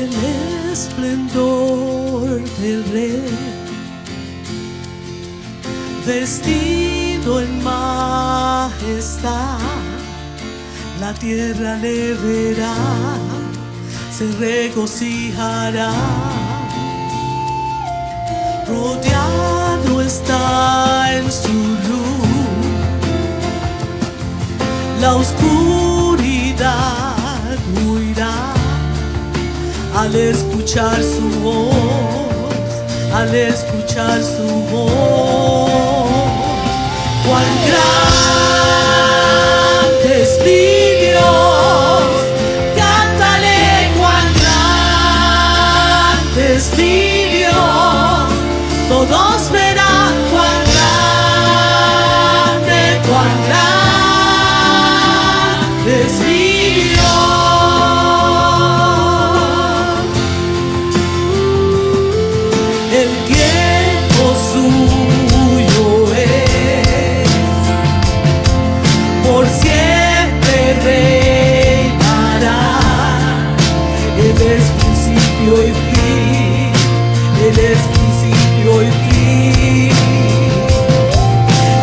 el esplendor del Rey, vestido en majestad, la tierra le verá, se regocijará. Rodeado está en su luz, la oscuridad huirá al escuchar su voz, al escuchar su voz. Cuán grande es mi Dios, cántale, cuán grande es mi Dios. Todos verán cuán grande es mi Dios. El tiempo suyo es, por siempre reinará. Él es principio y fin, Él es principio y fin.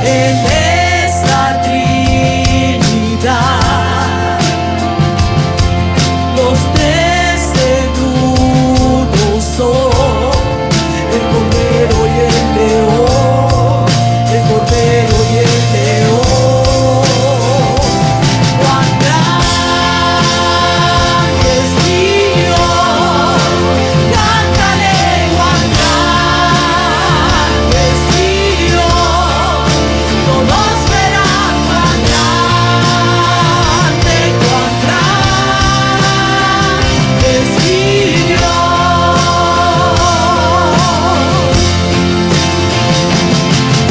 En esta Trinidad, los tres en uno son, el Cordero y el León, el Cordero y el León. Cuán grande es mi Dios, cántale, cuán grande es mi Dios. Todos verán cuán grande es mi Dios.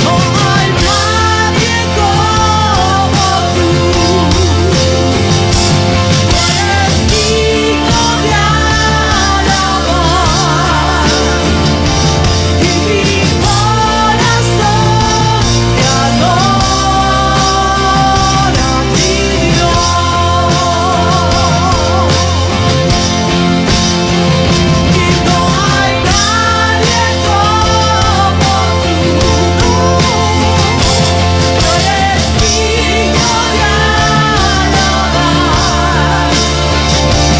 No hay nadie como tú, eres digno de alabar, y mi corazón te adora, mi Dios. Y no hay nadie como tú, eres digno de alabar, y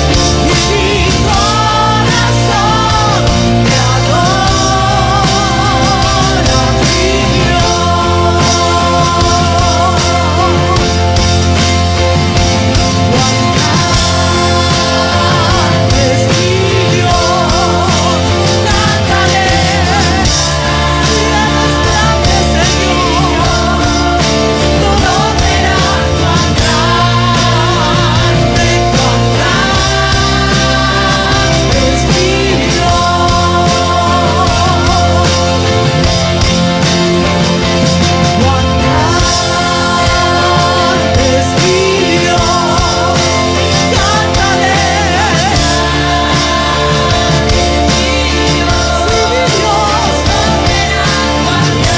mi corazón te adora, mi Dios. Cuán grande es mi Dios, cántale, si eres grande, Señor. Todos verán cuán grande es mi Dios. Cuán grande es mi Dios, cántale.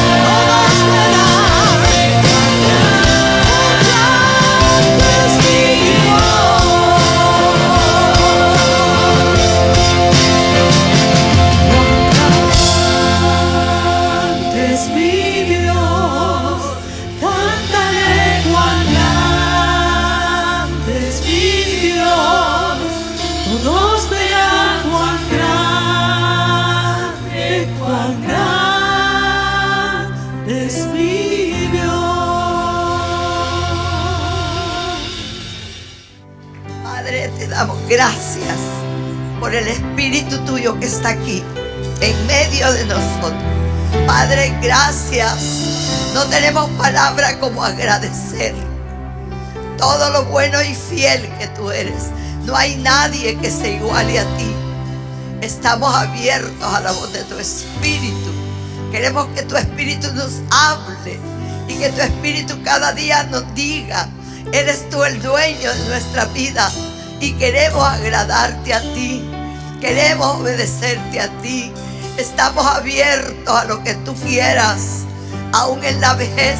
Si mi Dios todos verán cuán grande es mi Dios. Es mi Dios, cántale, cuán grande es mi Dios. Todos verán cuán grande es mi Dios. Padre, te damos gracias por el Espíritu tuyo que está aquí, en medio de nosotros. Padre, gracias. No tenemos palabra como agradecer todo lo bueno y fiel que tú eres. No hay nadie que se iguale a ti. Estamos abiertos a la voz de tu Espíritu. Queremos que tu Espíritu nos hable y que tu Espíritu cada día nos diga: eres tú el dueño de nuestra vida y queremos agradarte a ti. Queremos obedecerte a ti. Estamos abiertos a lo que tú quieras. Aún en la vejez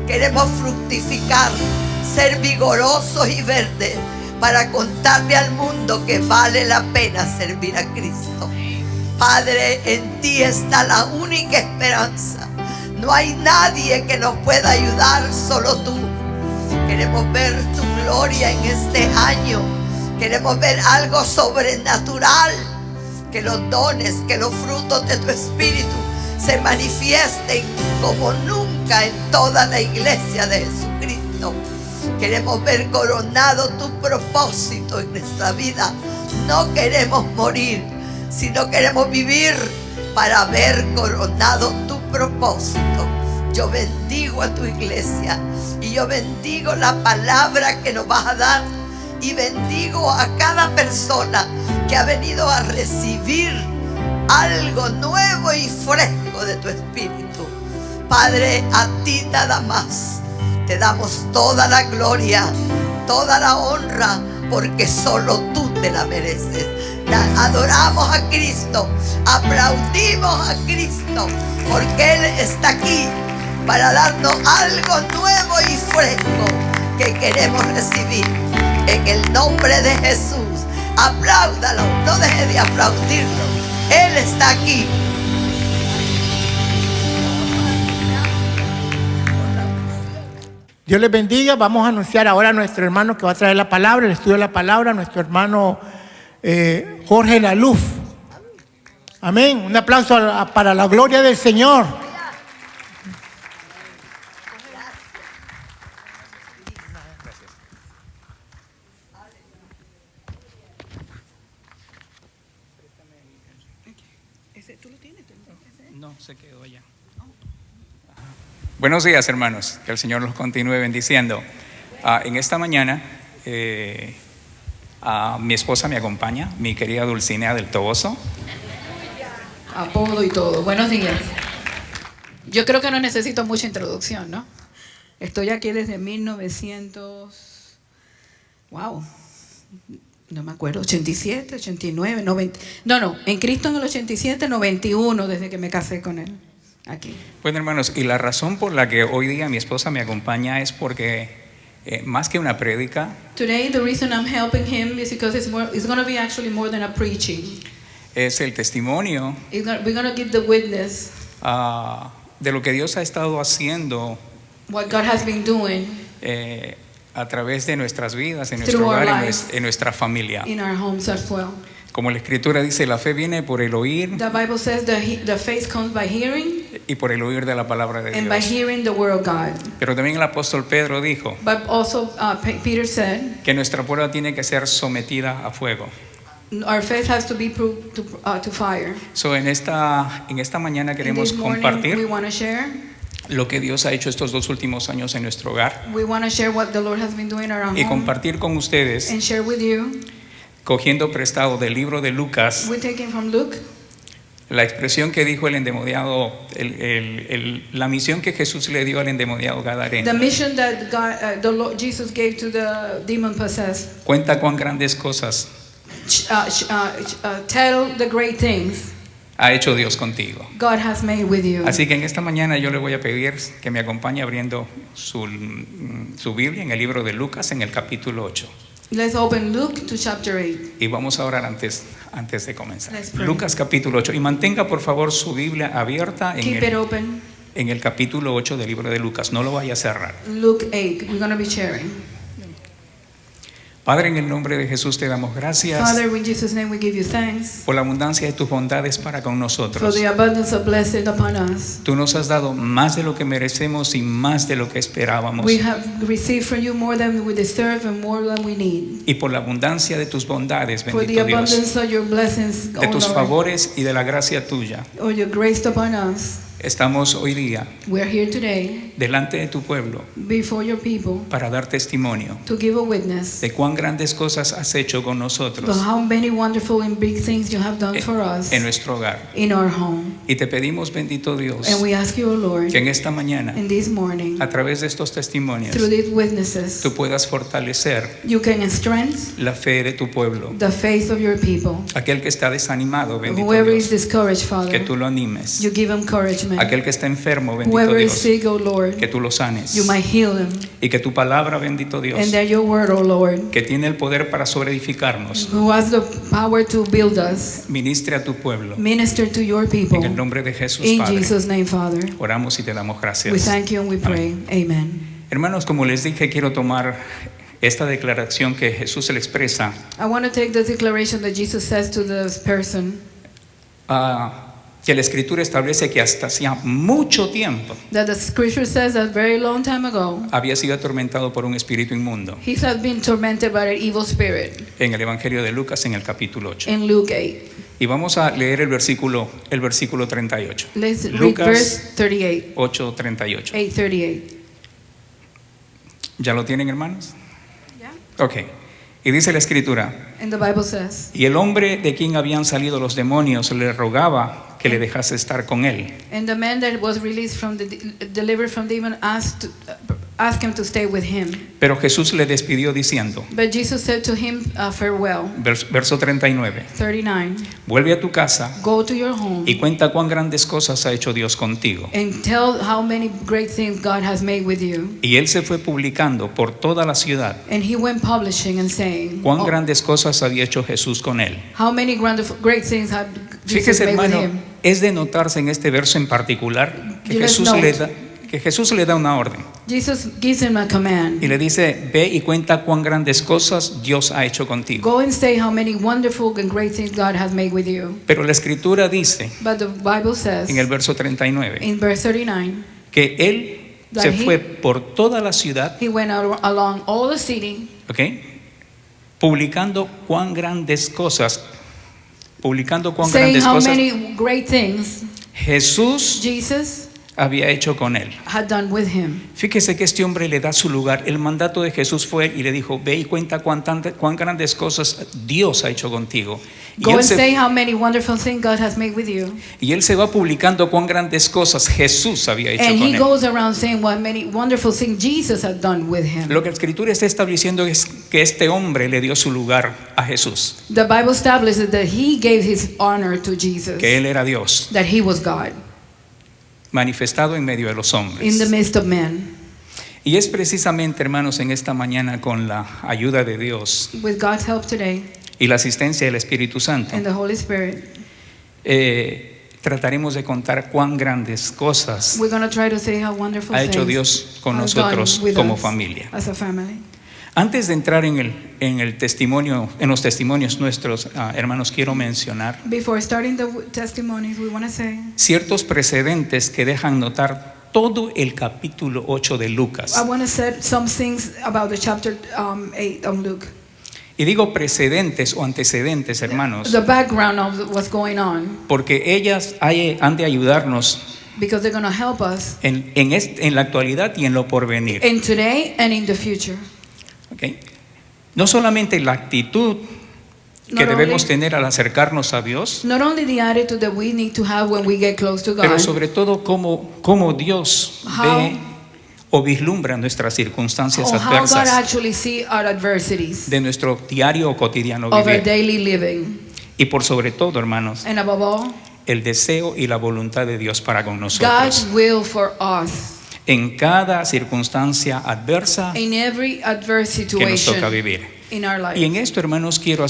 queremos fructificar, ser vigorosos y verdes, para contarle al mundo que vale la pena servir a Cristo. Padre, en ti está la única esperanza. No hay nadie que nos pueda ayudar, solo tú. Queremos ver tu gloria en este año. Queremos ver algo sobrenatural. Que los dones, que los frutos de tu Espíritu se manifiesten como nunca en toda la iglesia de Jesucristo. Queremos ver coronado tu propósito en nuestra vida. No queremos morir, sino queremos vivir para ver coronado tu propósito. Yo bendigo a tu iglesia y yo bendigo la palabra que nos vas a dar y bendigo a cada persona que ha venido a recibir algo nuevo y fresco de tu Espíritu. Padre, a ti nada más te damos toda la gloria, toda la honra, porque solo tú te la mereces. Adoramos a Cristo, aplaudimos a Cristo, porque Él está aquí para darnos algo nuevo y fresco que queremos recibir. En el nombre de Jesús, apláudalo, no deje de aplaudirlo. Él está aquí. Dios les bendiga. Vamos a anunciar ahora a nuestro hermano que va a traer la palabra, el estudio de la palabra, nuestro hermano Jorge Laluf. Amén. Un aplauso para la gloria del Señor. No, se quedó allá. Buenos días, hermanos. Que el Señor los continúe bendiciendo. En esta mañana, mi esposa me acompaña, mi querida Dulcinea del Toboso. Apodo y todo. Buenos días. Yo creo que no necesito mucha introducción, ¿no? Estoy aquí desde 1900... Wow. No me acuerdo, 87, 89, 90. No, en Cristo en el 87, 91, desde que me casé con él. Aquí. Bueno, hermanos, y la razón por la que hoy día mi esposa me acompaña es porque más que una prédica, Today the reason I'm helping him is because it's going to be actually more than a preaching. es el testimonio We're going to give the witness de lo que Dios ha estado haciendo what God has been doing a través de nuestras vidas, en Through nuestro our hogar, lives. en nuestra familia. in our homes as well. Como la Escritura dice, la fe viene por el oír The Bible says the faith comes by hearing, y por el oír de la palabra de and by Dios. hearing the word of God. Pero también el apóstol Pedro dijo But also Peter said, que nuestra prueba tiene que ser sometida a fuego. our faith has to be proved to fire. So, en esta mañana In queremos this morning, we compartir want to share. lo que Dios ha hecho estos 2 últimos años en nuestro hogar We want to share what the Lord has been doing in our y home compartir con ustedes, and share with you. cogiendo prestado del libro de Lucas, We're taking from Luke, la expresión que dijo el endemoniado, la misión que Jesús le dio al endemoniado the Gadareno. mission that the Lord Jesus gave to the demon possessed. Cuenta cuán grandes cosas Tell the great things ha hecho Dios contigo. God has made with you. Así que en esta mañana yo le voy a pedir que me acompañe abriendo su Biblia en el libro de Lucas en el capítulo 8. Let's open Luke to chapter 8. Y vamos a orar antes de comenzar. Let's pray. Lucas capítulo 8. Y mantenga por favor su Biblia abierta Keep it open. en el capítulo 8 del libro de Lucas. No lo vaya a cerrar. Luke 8. We're going to be sharing. Padre, en el nombre de Jesús te damos gracias Father, in Jesus' name we give you thanks por la abundancia de tus bondades para con for nosotros. the abundance of blessing upon us. Tú nos has dado más de lo que merecemos y más de lo que esperábamos. We have received from you more than we deserve and more than we need. Y por la abundancia de tus bondades, For the bendito Dios, abundance of your blessings, de tus Lord, favores y de la gracia tuya, or your grace upon us. estamos hoy día We're here today delante de tu pueblo before your people para dar testimonio to give a witness de cuán grandes cosas has hecho con of nosotros how many wonderful and big things you have done for us en nuestro hogar. in our home. Y te pedimos, bendito Dios, And we ask you, O Lord, que en esta mañana, in this morning, a través de estos testimonios, through these witnesses, tú puedas fortalecer you can strengthen la fe de tu pueblo. the faith of your people. Aquel que está desanimado, bendito Whoever is Dios, discouraged, que Father, tú lo animes, you give them encouragement. Amen. Aquel que está enfermo, bendito Whoever is Dios, sick, O Lord, que tú lo sanes. you might heal them. Y que tu palabra, bendito Dios, And that your word, O Lord, que tiene el poder para sobreedificarnos, who has the power to build us, ministre a tu pueblo. minister to your people. En el nombre de Jesús, In Padre, Jesus' name, Father, oramos y te damos we gracias. thank you and we pray. Amen. Hermanos, como les dije, quiero tomar esta declaración que Jesús le expresa I want to take the declaration that Jesus says to this person, que la Escritura establece que hasta hacía mucho tiempo that the scripture says that very long time ago, había sido atormentado por un espíritu inmundo. he has been tormented by an evil spirit. En el Evangelio de Lucas, en el capítulo 8. In Luke 8. Y vamos a leer el versículo 38. Let's read Lucas verse 38. 8:38. 8:38. ¿Ya lo tienen, hermanos? Yeah. Ok. Y dice la Escritura: And the Bible says, y el hombre de quien habían salido los demonios le rogaba que le dejase estar con él. and the man that was released from delivered from demon asked him to stay with him. Pero Jesús le despidió diciendo, But Jesus said to him, farewell. verso 39, 39. vuelve a tu casa Go to your home y cuenta cuán grandes cosas ha hecho Dios contigo. and tell how many great things God has made with you. Y él se fue publicando por toda la ciudad And he went publishing and saying, cuán grandes cosas había hecho Jesús con él. how many great things have Jesus Fíjese, made with hermano, him. es de notarse en este verso en particular que You let's Jesús le da una orden Jesus gives him a command. y le dice: ve y cuenta cuán grandes cosas Dios ha hecho contigo. Go and say how many wonderful and great things God has made with you. Pero la Escritura dice But the Bible says en el verso 39 in verse 39, que él se fue por toda la ciudad, he went along all the city, ¿ok?, publicando cuán grandes cosas saying how many great things Jesús Jesus había hecho con él. had done with him. Fíjese que este hombre le da su lugar. El mandato de Jesús fue y le dijo: ve y cuenta cuán grandes cosas Dios ha hecho contigo. Go and say how many wonderful things God has made with you. Y él se va publicando cuán grandes cosas Jesús había hecho And con he él. goes around saying what many wonderful things Jesus had done with him. Lo que la Escritura está estableciendo es que este hombre le dio su lugar a Jesús, The Bible establishes that he gave his honor to Jesus, que él era Dios, that he was God manifestado en medio de los in the hombres. midst of men. Y es precisamente, hermanos, en esta mañana, con la ayuda de Dios With God's help today y la asistencia del Espíritu Santo, and the Holy Spirit, trataremos de contar cuán grandes cosas we're going to try to say how wonderful ha hecho things Dios con has done nosotros with como us familia. as a family. Antes de entrar en el testimonio, en los testimonios nuestros, hermanos, quiero mencionar Before starting the testimonies, we want to say, ciertos precedentes que dejan notar todo el capítulo 8 de Lucas. I want to say some things about the chapter 8 of Luke. Y digo precedentes o antecedentes, hermanos, The background of what's going on, porque ellas han de ayudarnos because they're going to help us en la actualidad y en lo porvenir. in today and in the future. ¿Ok? No solamente la actitud que Not debemos only- tener al acercarnos a Dios, Not only the attitude that we need to have when we get close to pero God, sobre todo cómo Dios ve o vislumbra nuestras circunstancias or how God adversas actually sees our adversities de nuestro diario o cotidiano of our vivir. daily living. Y por sobre todo, hermanos, And above all, el deseo y la voluntad de Dios para con God's nosotros. will for us En cada circunstancia adversa in every adverse que nos toca situation vivir. in our life. Y en esto, hermanos, quiero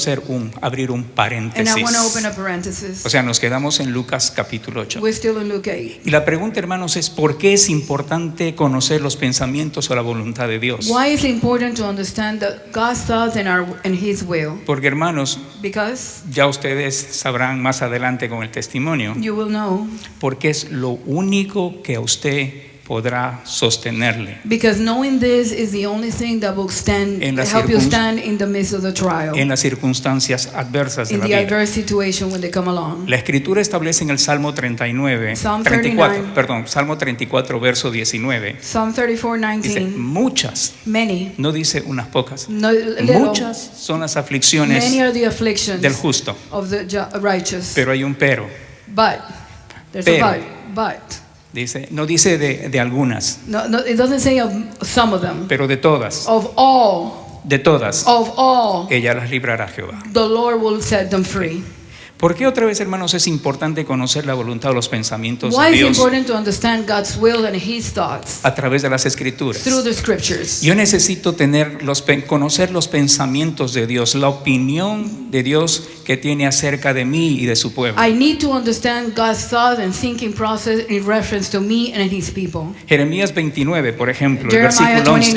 abrir un And I paréntesis. want to open a parenthesis. O sea, nos quedamos en Lucas capítulo 8. We're still in Luke 8. Y la pregunta, hermanos, es: ¿por qué es importante conocer los pensamientos o la voluntad de Dios? Why is it important to understand that God's thoughts and His will? Porque, hermanos, Because ya ustedes sabrán más adelante con el testimonio, you will know. porque es lo único que a usted podrá sostenerle Because knowing this is the only thing that will help you stand in the midst of the trial, en las circunstancias adversas de in la the vida. adverse situation when they come along. La Escritura establece en el Salmo 34, Salmo 34, verso 19. Psalm 34:19. Dice: muchas, Many, no dice unas pocas, no, little, muchas son las aflicciones many are the afflictions del justo, of the righteous. pero hay un pero. But there's Pero. a but. Dice, no dice de algunas, No, it doesn't say of some of them. pero de todas, Of all, de todas, of all, ella las librará Jehová. the Lord will set them free. ¿Por qué otra vez, hermanos, es importante conocer la voluntad o los pensamientos Why de is it Dios important to understand God's will and His thoughts a través de las Escrituras? through the scriptures? Yo necesito conocer los pensamientos de Dios, la opinión de Dios que tiene acerca de mí y de su pueblo. I need to understand God's thought and thinking process in reference to me and His people. Jeremías 29, por ejemplo, el Jeremiah versículo 11,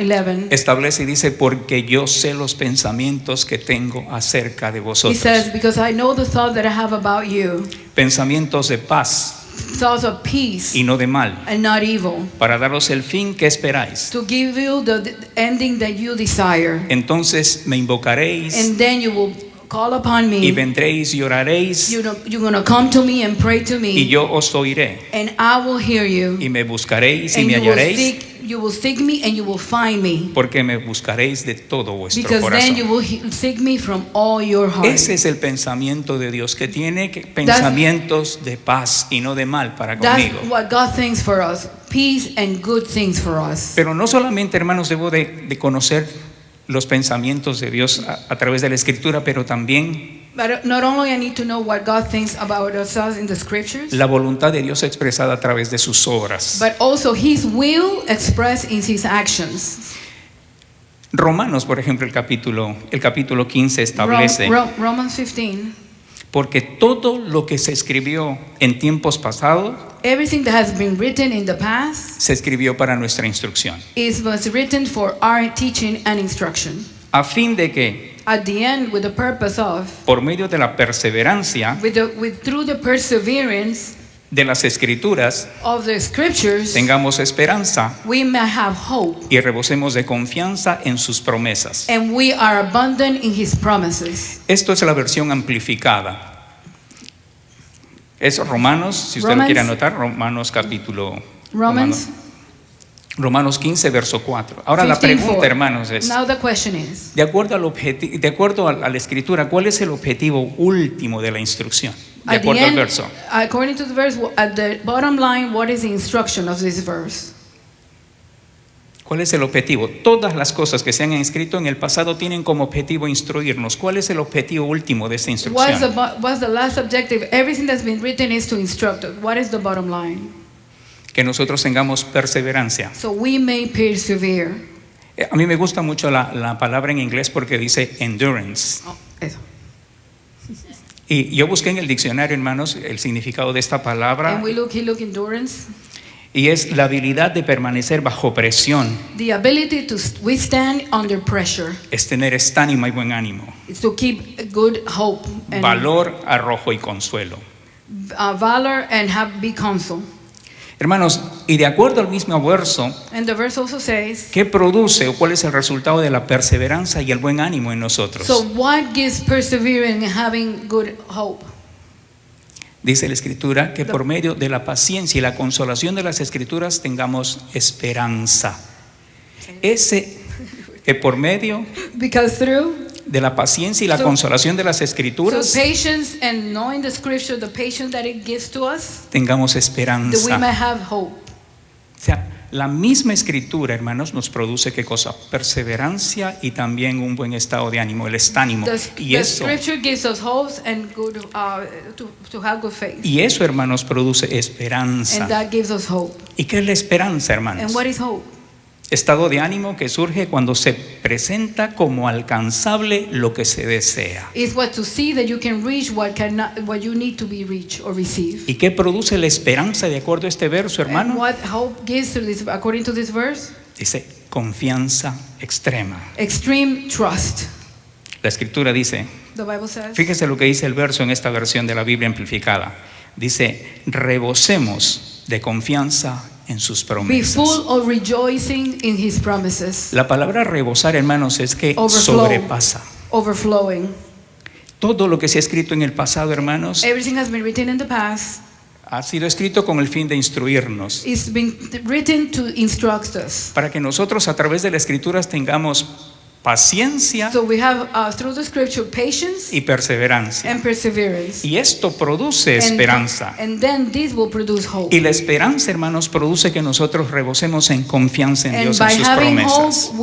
29:11. establece y dice, porque yo sé los pensamientos que tengo acerca de He vosotros. says, because I know the thought that I have about you, Pensamientos de paz thoughts of peace y no de mal, and not evil, para daros el fin que esperáis. to give you the ending that you desire. Entonces me invocaréis And then you will call upon y me. vendréis y oraréis You're going to come to me and pray to y me, yo os oiré. and I will hear you. Y me buscaréis y And me hallaréis, you will seek me and you will find me. porque me buscaréis de todo vuestro Because then you corazón. will seek me from all your heart. Ese es el pensamiento de Dios, que tiene pensamientos de paz y no de mal para That's conmigo. what God thinks for us. Peace and good things for us. Pero no solamente, hermanos, debo de conocer los pensamientos de Dios a través de la Escritura, pero también But not only I need to know what God thinks about ourselves in the scriptures, la voluntad de Dios expresada a través de sus obras. but also His will expressed in His actions. Romanos, por ejemplo, el capítulo 15 establece, Romans 15. porque todo lo que se escribió en tiempos pasados Everything that has been written in the past se escribió para nuestra instrucción, was written for our teaching and instruction. a fin de que, At the end, with the purpose of, por medio de la perseverancia through the perseverance de las Escrituras, of the scriptures, tengamos esperanza we may have hope, y rebosemos de confianza en sus promesas. and we are abundant in His promises. Esto es la versión amplificada. Es Romanos, si usted lo Romans. quiere anotar, Romanos 15, verso 4. Ahora la 15:4. pregunta, hermanos, es, Now the question is, de acuerdo a la Escritura, ¿cuál es el objetivo último de la instrucción? De at the acuerdo al end, verso. according to the verse, at the bottom line, what is the instruction of this verse? ¿Cuál es el objetivo? Todas las cosas que se han escrito en el pasado tienen como objetivo instruirnos. ¿Cuál es el objetivo último de esta instrucción? What's the last objective? Everything that's been written is to instruct us. What is the bottom line? Que nosotros tengamos perseverancia. So we may persevere. A mí me gusta mucho la palabra en inglés porque dice endurance. Oh, eso. Y yo busqué en el diccionario, hermanos, el significado de esta palabra, And he look endurance, y es la habilidad de permanecer bajo presión, the ability to withstand under pressure. es tener estánimo y buen ánimo, It's to keep good hope and valor, arrojo y consuelo. valor and be counsel. Hermanos, y de acuerdo al mismo verso, And the verse also says, ¿qué produce o cuál es el resultado de la perseverancia y el buen ánimo en nosotros? so what gives perseverance and having good hope? Dice la Escritura que por medio de la paciencia y la consolación de las Escrituras tengamos esperanza. Que por medio Because through de la paciencia y la So- consolación de las Escrituras patience and knowing the scripture, the patience that it gives to us, tengamos that we may esperanza. have hope. O sea, la misma Escritura, hermanos, nos produce ¿qué cosa? Perseverancia y también un buen estado de ánimo, el estánimo. Y The eso, scripture gives us hope and good to have good faith, hermanos, produce and esperanza. that gives us hope. ¿Y qué es la esperanza, And hermanos? what is hope? Estado de ánimo que surge cuando se presenta como alcanzable lo que se desea. It's what to see that you can reach what you need to be reached or receive. ¿Y qué produce la esperanza de acuerdo a este verso, And hermano? what hope gives to this, according to this verse? Dice confianza extrema. Extreme trust. La Escritura dice, The Bible says. fíjese lo que dice el verso en esta versión de la Biblia amplificada. Dice, rebosemos de confianza en sus Be promesas. full of rejoicing in His promises. La palabra rebosar, hermanos, es que Overflow. sobrepasa. Overflowing. Todo lo que se ha escrito en el pasado, hermanos, Everything has been written in the past. ha sido escrito con el fin de instruirnos, It's been written to instruct us. para que nosotros a través de las Escrituras tengamos paciencia So we have through the scripture patience y perseverancia. and perseverance. Y esto produce esperanza. And then this will produce hope. Y la esperanza, hermanos, produce que nosotros rebosemos en confianza en And Dios, en by sus having promesas. hope,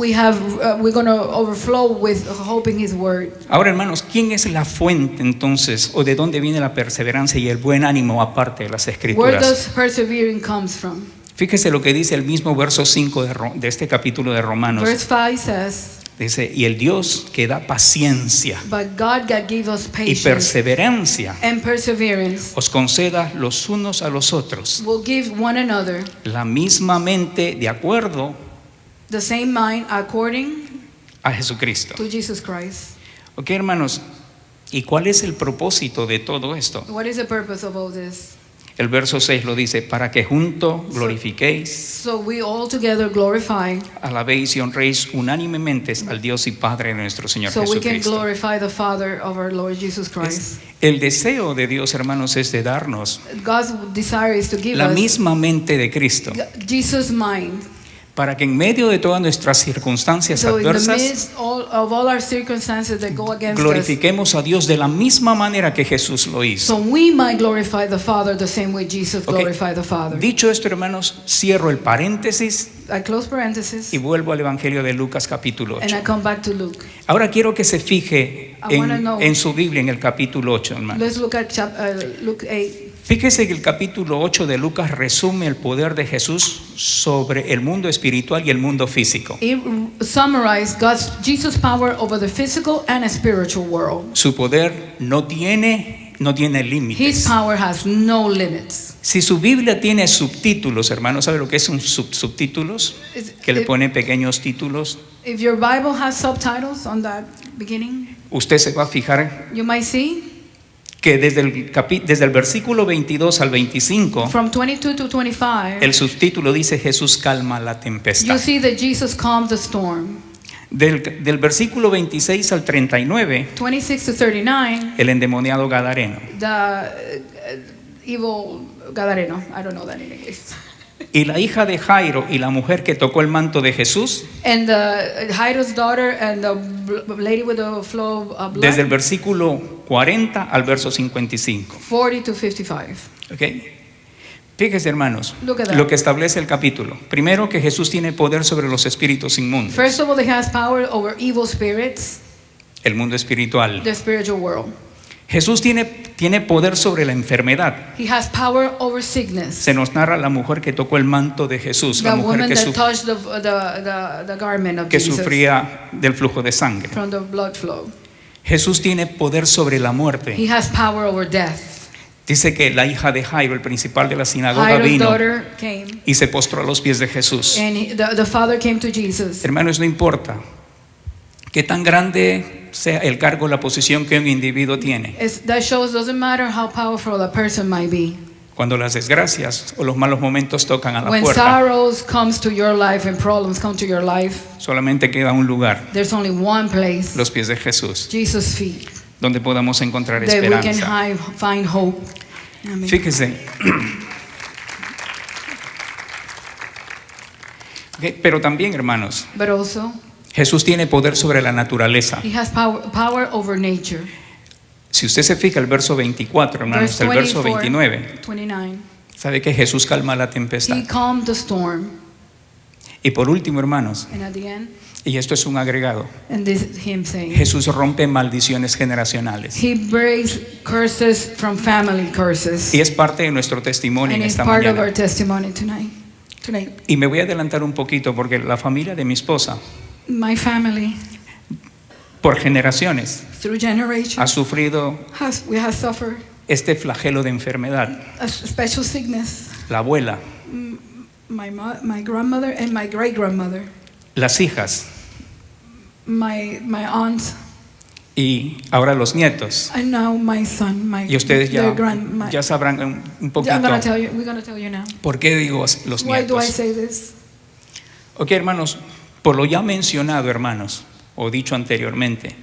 we're going to overflow with hope in His Word. Ahora, hermanos, ¿quién es la fuente entonces, o de dónde viene la perseverancia y el buen ánimo aparte de las Where Escrituras? does persevering comes from? Fíjese lo que dice el mismo verso 5 de este capítulo de Romanos. Verse 5 says, Dice, y el Dios que da paciencia but God gave us y patience perseverancia and perseverance os conceda los unos a los otros will give one another la misma mente de acuerdo the same mind according a Jesucristo. to Jesus Christ. Ok, hermanos, ¿y cuál es el propósito de todo esto? What is the purpose of all this? El verso 6 lo dice, para que juntos glorifiquéis, So we all together glorify, alabéis y honréis unánimemente al Dios y Padre de nuestro Señor so we can Jesucristo. glorify the Father of our Lord Jesus Christ. El deseo de Dios, hermanos, es de darnos God's desire is to give la us misma mente de Cristo, Jesus' mind. para que en medio de todas nuestras circunstancias So in the adversas midst of all our circumstances that go against us, glorifiquemos a Dios de la misma manera que Jesús lo hizo. so we might glorify the Father the same way Jesus Ok. glorified the Father. Dicho esto, hermanos, cierro el paréntesis I close parenthesis y vuelvo al Evangelio de Lucas capítulo and 8. I come back to Luke. Ahora quiero que se fije I wanna know. en su Biblia en el capítulo 8, hermanos. Let's look at Luke 8. Fíjese que el capítulo 8 de Lucas resume el poder de Jesús sobre el mundo espiritual y el mundo físico. It summarized Jesus' power over the physical and spiritual world. Su poder no tiene His límites. power has no limits. Si su Biblia tiene subtítulos, hermanos, ¿sabe lo que es un subtítulos? Que le pone pequeños títulos. If your Bible has subtitles on that beginning, Usted se va a fijar you might see que desde el versículo 22 al 25, from 22 to 25, el subtítulo dice Jesús calma la you tempestad. see that Jesus calmed the storm. Del versículo 26 al 39, 26 to 39, el endemoniado Gadareno. the evil Gadareno. I don't know that in English. Y la hija de Jairo y la mujer que tocó el manto de Jesús, And the Jairus' daughter and the lady with the flow of blood. desde el versículo 40 al verso 55. 40 to 55. ¿Ok? Fíjese, hermanos, Look at that. lo que establece el capítulo. Primero, que Jesús tiene poder sobre los espíritus inmundos, First of all, he has power over evil spirits, el mundo espiritual. the spiritual world. Jesús tiene poder sobre la enfermedad. He has power over sickness. Se nos narra la mujer que tocó el manto de Jesús, The la mujer woman que, that touched the garment of que Jesus sufría del flujo de sangre. from the blood flow. Jesús tiene poder sobre la He muerte. has power over death. Dice que la hija de Jairo, el principal de la sinagoga, Jairus' vino daughter came, y se postró a los pies de Jesús. and the father came to Jesus. Hermanos, no importa qué tan grande sea el cargo, la posición que un individuo tiene. That shows doesn't matter how powerful a person might be. Cuando las desgracias o los malos momentos tocan a la When puerta, sorrows comes to your life and problems come to your life, solamente queda un lugar, there's only one place, los pies de Jesús, Jesus' feet, donde podamos encontrar that we can esperanza. find hope. Amen. Fíjese. Ok, pero también, hermanos, But also, Jesús tiene poder sobre la naturaleza. he has power over nature. Si usted se fija el verso 24, hermanos, Verse el verso 24, 29, 29. sabe que Jesús calma la He tempestad. calmed the storm. Y por último, hermanos, And at the end, y esto es un agregado, and this him saying, Jesús rompe maldiciones generacionales. he breaks curses from family curses. Y es parte de nuestro testimonio And en it's esta part of mañana. our testimony tonight. Y me voy a adelantar un poquito porque la familia de mi esposa, My family, por generaciones, through ha generations, sufrido we have suffered este flagelo de enfermedad. a special sickness. La abuela, My grandmother and my great grandmother, las hijas my aunt, y ahora los nietos. and now my son, my Y ustedes their ya sabrán un poquito we're gonna tell you now. por qué digo los Why do I nietos. say this? Ok, hermanos, por lo ya mencionado, hermanos, o dicho anteriormente,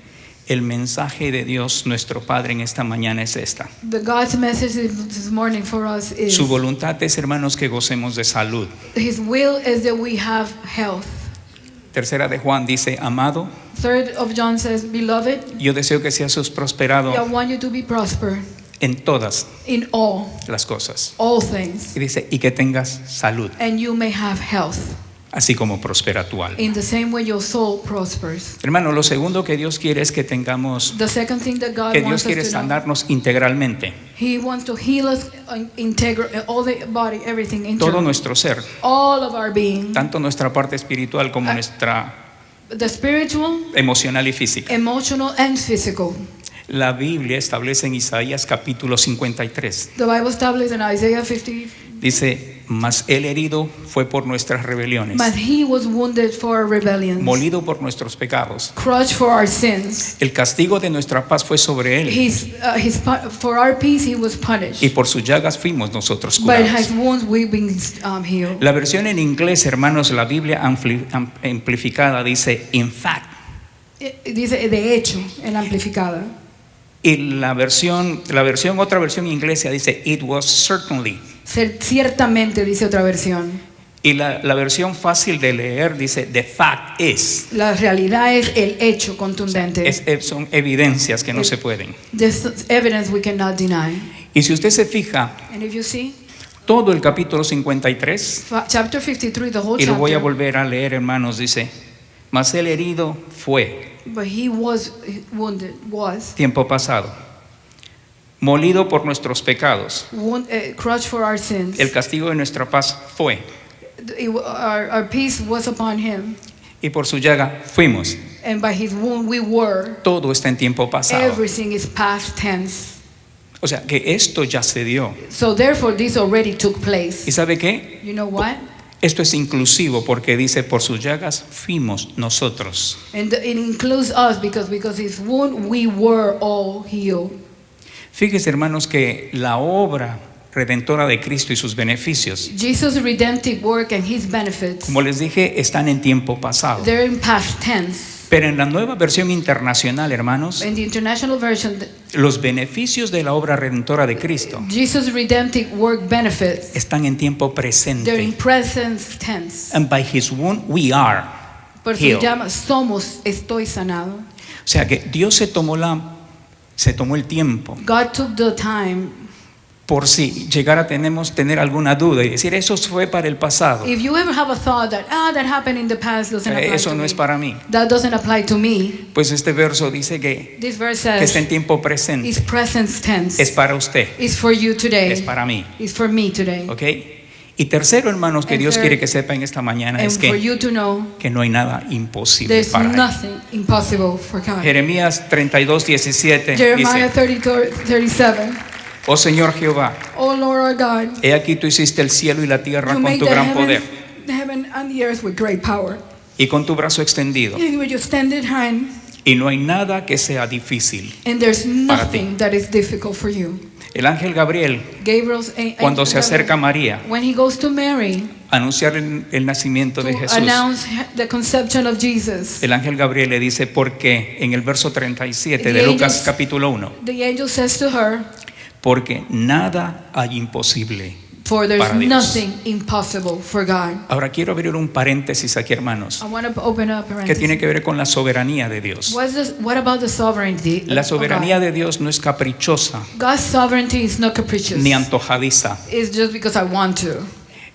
el mensaje de Dios, nuestro Padre, en esta mañana es esta. The God's message this morning for us is Su voluntad es, hermanos, que gocemos de salud. His will is that we have health. Tercera de Juan dice, amado, 3 of John says, Beloved, yo deseo que seas prosperado I want you to be prospered en todas in all las cosas. things, Y dice, y que tengas salud, and you may have health. así como prospera tu alma. In the same way your soul prospers. Hermano, lo segundo que Dios quiere es que tengamos, The second thing that God que Dios wants quiere us to know, sanarnos integralmente, He wants to heal us all the body, everything, todo internal, nuestro ser, all of our being, tanto nuestra parte espiritual como nuestra the spiritual, emocional y física. emotional, and physical. La Biblia establece en Isaías capítulo 53, The Bible establishes in Isaiah 50, dice, mas el herido fue por nuestras rebeliones, but He was wounded for our rebellions, molido por nuestros pecados. crushed for our sins. El castigo de nuestra paz fue sobre él, For our peace He was punished, y por sus llagas fuimos nosotros but His curados. wounds we've been healed. La versión en inglés, hermanos, la Biblia amplificada dice, in fact. Dice de hecho en la amplificada. Y otra versión inglesa dice, it was certainly. Ciertamente dice otra versión. Y la versión fácil de leer dice, the fact is. La realidad es el hecho contundente. Son evidencias que no se pueden. This evidence we cannot deny. Y si usted se fija, And if you see, todo el capítulo 53, chapter 53, the whole y lo voy a chapter, volver a leer, hermanos, dice, mas el herido fue, but He was wounded, tiempo pasado, molido por nuestros pecados. crushed for our sins. El castigo de nuestra paz fue, Our peace was upon Him, y por su llaga fuimos. and by His wound we were. Todo está en tiempo pasado. Everything is past tense. O sea, que esto ya se dio. So therefore this already took ¿Y place. sabe qué? You know what? Esto es inclusivo porque dice, por sus llagas fuimos nosotros. And it includes us because His wound we were all healed. Fíjese, hermanos, que la obra redentora de Cristo y sus beneficios, Jesus' redemptive work and His benefits, como les dije, están en tiempo pasado. they're in past tense. Pero en la nueva versión internacional, hermanos, In the international version, los beneficios de la obra redentora de Cristo Jesus' redemptive work benefits, están en tiempo they're in presente. present tense. And by His wound we are Por eso healed. llama, estoy sanado. O sea que Dios se tomó el tiempo God took the time. por si llegara a tener alguna duda y decir, eso fue para el pasado. If you ever have a thought that that happened in the past doesn't apply Eso to no me, es para mí. that doesn't apply to me. Pues este verso dice que This verse está says en tiempo presente. it's present tense. Es para usted, It's for you today. es para mí. It's for me today. ¿Ok? Y tercero, hermanos, que And Dios third, quiere que sepa en esta mañana And es for que you to know no hay nada imposible there's para Él. nothing impossible for God. Jeremías 32:17 Jeremiah dice, 37. oh Señor Jehová, Oh Lord our God, he aquí tú hiciste el cielo y la tierra you con made tu the gran poder heaven and the earth with great power. y con tu brazo extendido, And with your extended hand, y no hay nada que sea difícil. and there's Para ti. nothing that is difficult for you. El ángel Gabriel, Gabriel's cuando se acerca a María, when he goes to Mary a anunciar el nacimiento to de Jesús, announce the conception of Jesus, el ángel Gabriel le dice, porque en el verso 37 de The Lucas angels- capítulo 1, the angel says to her, porque nada hay imposible for there's para Dios. nothing impossible for God. Ahora quiero abrir un paréntesis aquí, hermanos, I want to open up que parenthesis. tiene que ver con la soberanía de Dios. What about the sovereignty La of soberanía God? de Dios no es caprichosa God's sovereignty is not capricious. ni antojadiza. It's just because I want to.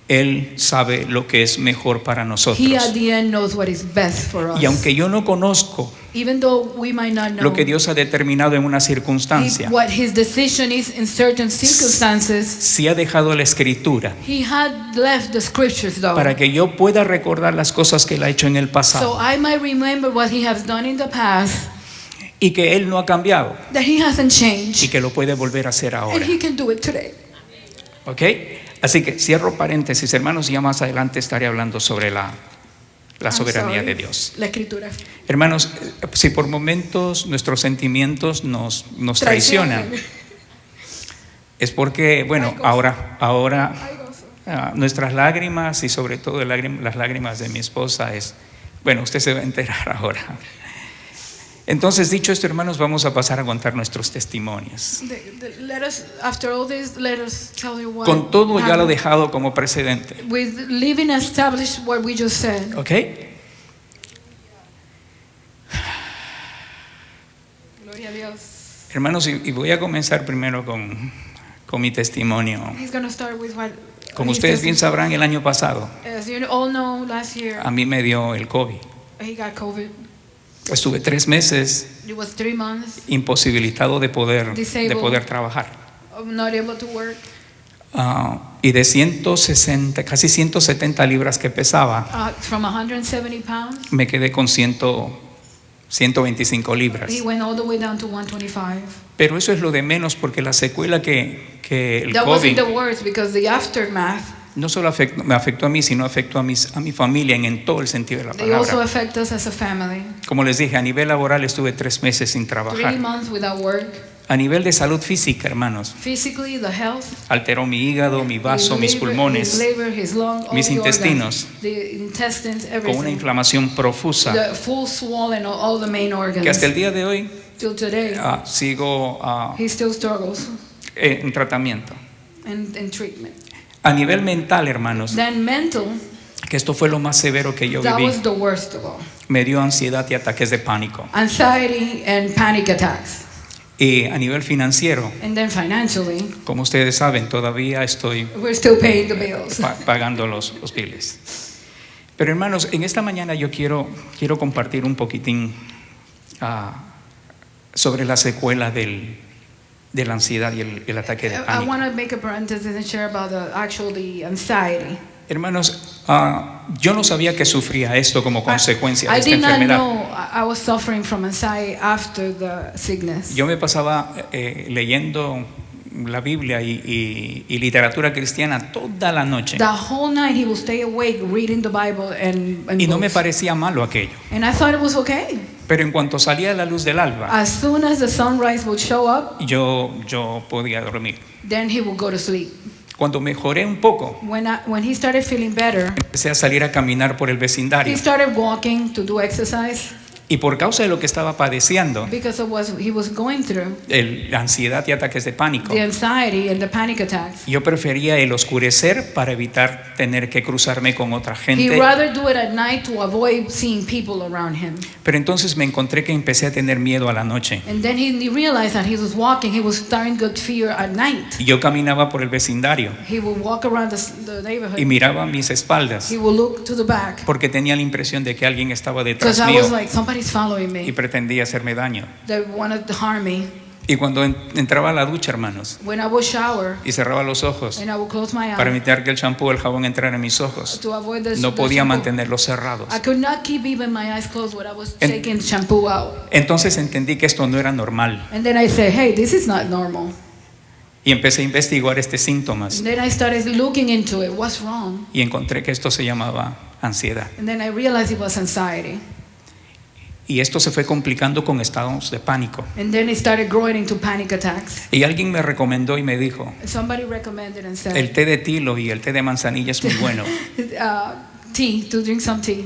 Él sabe lo que es mejor para He at nosotros. the end knows what is best for us. Y aunque yo no conozco Even though we might not know lo que Dios ha determinado en una circunstancia, what His decision is in certain circumstances, sí ha dejado la escritura He had left the scriptures though, para que yo pueda recordar las cosas que Él ha hecho en el so pasado I might remember what He has done in the past, y que Él no ha cambiado that He hasn't y changed, que lo puede volver a hacer and ahora. He can do it today. ¿Ok? Así que cierro paréntesis, hermanos, y ya más adelante estaré hablando sobre la soberanía de Dios. La escritura. Hermanos, si por momentos nuestros sentimientos nos traicionan, es porque, bueno, ahora nuestras lágrimas y sobre todo las lágrimas de mi esposa bueno, usted se va a enterar ahora. Entonces, dicho esto, hermanos, vamos a pasar a contar nuestros testimonios. After all this, let us tell you what Con todo ya lo he happened. dejado como precedente. With living established what we just said. ¿Ok? Hermanos, y voy a comenzar primero con mi testimonio. He's going to start with what. Como his ustedes bien testimony. sabrán, el año pasado As you all know, last year a mí me dio el COVID. he got COVID. Estuve 3 meses It was 3 months. imposibilitado de poder trabajar. I'm not able to work. Y de 160, casi 170 libras que pesaba, From 170 pounds, me quedé con 125 libras. he went all the way down to 125. Pero eso es lo de menos, porque la secuela que el That wasn't the COVID worst because the aftermath, no solo me afectó a mí, sino afectó a mi familia en todo el sentido de la they also palabra. affect us as a family. Como les dije, a nivel laboral estuve 3 meses sin 3 trabajar. months without work. A nivel de salud física, hermanos, Physically, the health, alteró mi hígado, mi vaso, his mis liver, pulmones, his liver, his lung, all mis the organs, intestinos, the intestines, con una everything. inflamación profusa, The full swollen of all the main organs. que hasta el día de hoy Till today, sigo he still struggles en tratamiento. in treatment. A nivel mental, hermanos, Then mental, que esto fue lo más severo que yo that viví, was the worst of all. me dio ansiedad y ataques de pánico. Anxiety and panic attacks. Y a nivel financiero, And then financially, como ustedes saben, todavía estoy we're still paying the bills. pagando los biles. Pero hermanos, en esta mañana yo quiero compartir un poquitín sobre la secuela de la ansiedad y el ataque de I pánico. want to make a parenthesis and share about the anxiety. Hermanos, yo no sabía que sufría esto como consecuencia de I esta did not enfermedad. know I was suffering from anxiety after the sickness. Yo me pasaba leyendo la Biblia y literatura cristiana toda la noche. The whole night he would stay awake reading the Bible and Y no me books. parecía malo aquello. And I thought it was okay. Pero en cuanto salía la luz del alba, As soon as the sunrise would show up, yo podía dormir. then he would go to sleep. Cuando mejoré un poco, When he started feeling better, empecé a salir a caminar por el he vecindario. started walking to do exercise Y por causa de lo que estaba padeciendo, because of what he was going through, la ansiedad y ataques de pánico, the anxiety and the panic attacks. yo prefería el oscurecer para evitar tener que cruzarme con otra He'd gente. rather do it at night to avoid seeing people around him. Pero entonces me encontré que empecé a tener miedo a la noche. And then he realized that he was walking, he was starting to get fear at night. Y yo caminaba por el vecindario He would walk around the y neighborhood. miraba a mis espaldas He would look to the back porque tenía la impresión de que alguien estaba detrás because I mío was like, somebody's following y me. pretendía hacerme daño. They wanted to harm me. Y cuando entraba a la ducha, hermanos, When I would shower y cerraba los ojos and I would close my para eyes evitar que el champú o el jabón entraran en mis ojos, to avoid no the podía shampoo, mantenerlos cerrados. I could not keep even my eyes closed when I was En- taking shampoo out. Entonces entendí que esto no era normal And then I said, hey, this is not normal. y empecé a investigar síntomas And then I started looking into it. What's wrong? y encontré que esto se llamaba ansiedad. And then I realized it was anxiety. Y esto se fue complicando con estados de pánico. And then it started growing into panic attacks. Y alguien me recomendó y me dijo, Somebody recommended and said, el té de tilo y el té de manzanilla es muy bueno. tea, to drink some tea.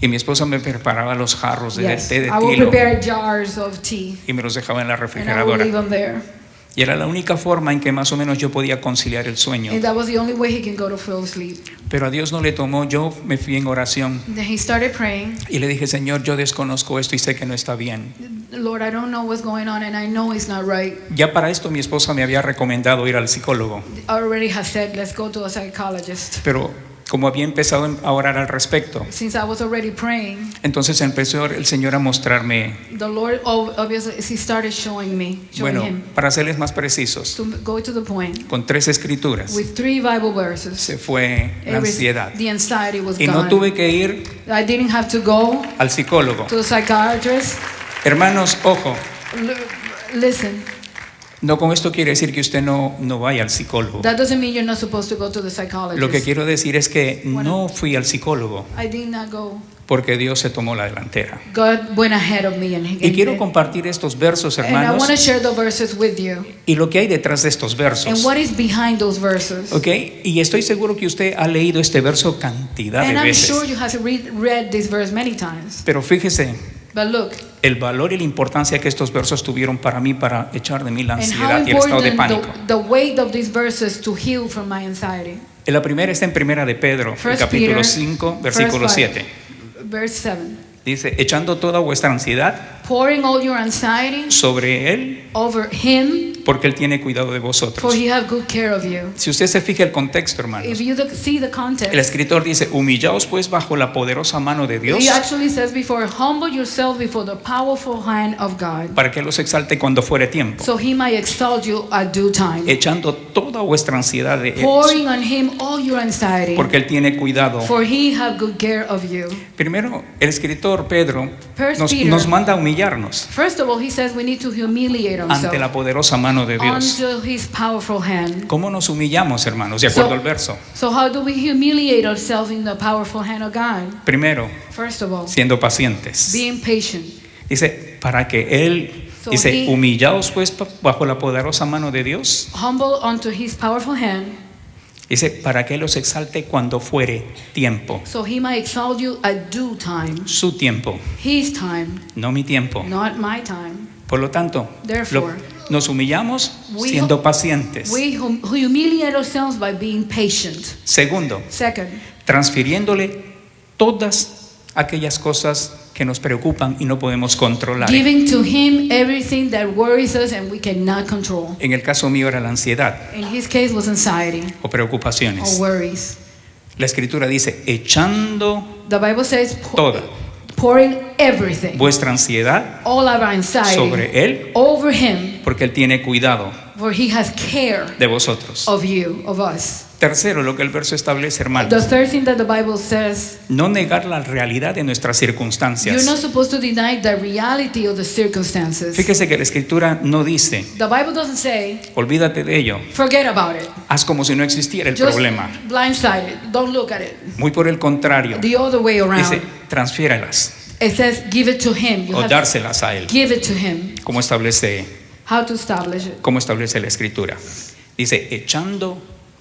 Y mi esposa me preparaba los jarros de Yes, té de I will tilo prepare jars of tea y me los dejaba en la and I will refrigeradora. leave them there. Y era la única forma en que más o menos yo podía conciliar el sueño. And that was the only way he can go to full sleep. Pero a Dios no le tomó, yo me fui en oración And then he started praying. y le dije, Señor, yo desconozco esto y sé que no está bien. Lord, I don't know what's going on and I know it's not right. Ya para esto mi esposa me había recomendado ir al psicólogo, I already have said, let's go to a psychologist. pero como había empezado a orar al respecto, Since I was already praying, entonces empezó el Señor a mostrarme, the Lord obviously he started showing bueno, him para serles más precisos, to go to the point con 3 escrituras, with 3 Bible verses. se fue la ansiedad. The anxiety was Y gone. no tuve que ir I didn't have to go al psicólogo. to a psychiatrist. Hermanos, ojo, Listen, no con esto quiere decir que usted no vaya al psicólogo. that doesn't mean you're not supposed to go to the psychologist. Lo que quiero decir es que no fui al psicólogo I did not go. porque Dios se tomó la delantera. God went ahead of me Y quiero compartir estos versos, and I want to hermanos, share the verses with you y lo que hay detrás de estos and versos. what is behind those verses. ¿Ok? Y estoy seguro que usted ha leído este verso cantidad And de I'm sure veces. you have read this verse many times. Pero fíjese But look, el valor y la importancia que estos versos tuvieron para mí para echar de mí la and how ansiedad y el estado de important pánico. the weight of these verses to heal from my anxiety. La primera está en Primera de Pedro, el First capítulo Peter, 5, verse versículo 5, 7. Verse 7. Dice, echando toda vuestra ansiedad pouring all your anxiety sobre Él, over Him, porque Él tiene cuidado de for vosotros. He have good care of you. Si usted se fija el contexto, hermanos, If you see the context, el escritor dice, humillaos pues bajo la poderosa mano de Dios, He actually says before, humble yourself before the powerful hand of God, para que los exalte cuando fuere tiempo, so He might exalt you at due time. echando toda vuestra ansiedad de Él, Pouring on Him all your anxiety, porque Él tiene cuidado. for He have good care of you. Primero, el escritor Pedro First nos, Peter. nos manda a humillarnos First of all, he says we need to humiliate ante ourselves la poderosa mano de Dios. unto His powerful hand. ¿Cómo nos humillamos, hermanos? De acuerdo al verso. So how do we humiliate ourselves in the powerful hand of God? Primero, First of all, siendo pacientes. being patient. Dice, para que Él, So dice, he- humillaos pues bajo la poderosa mano de Dios. Humble unto His powerful hand, Dice, para que Él los exalte cuando fuere tiempo. so He might exalt you at due time. Su tiempo, His time, no mi tiempo. not my time. Por lo tanto, Therefore, nos humillamos we- siendo pacientes. We humiliate ourselves by being patient. Segundo, Second, transfiriéndole todas aquellas cosas que nos preocupan y no podemos controlar. giving to Him everything that worries us and we cannot control. En el caso mío era la ansiedad In His case was anxiety o or preocupaciones. worries. La escritura dice, echando The Bible says toda pouring everything, vuestra ansiedad all our anxiety sobre Él, over Him, porque Él tiene cuidado for He has care de vosotros. of you, of us. Tercero, lo que el verso establece, The hermanos, third thing that the Bible says, no negar la realidad de nuestras you're circunstancias. not supposed to deny the reality of the circumstances. Fíjese que la escritura no dice, The Bible doesn't say, olvídate de ello, forget about it. haz como si no existiera el Just problema. blindsided. Don't look at it. Muy por el contrario, The other way around. dice, transfiéralas It says, give it to Him. You o have to dárselas a Él, give it to Him. como establece How to establish it? la escritura. Dice, echando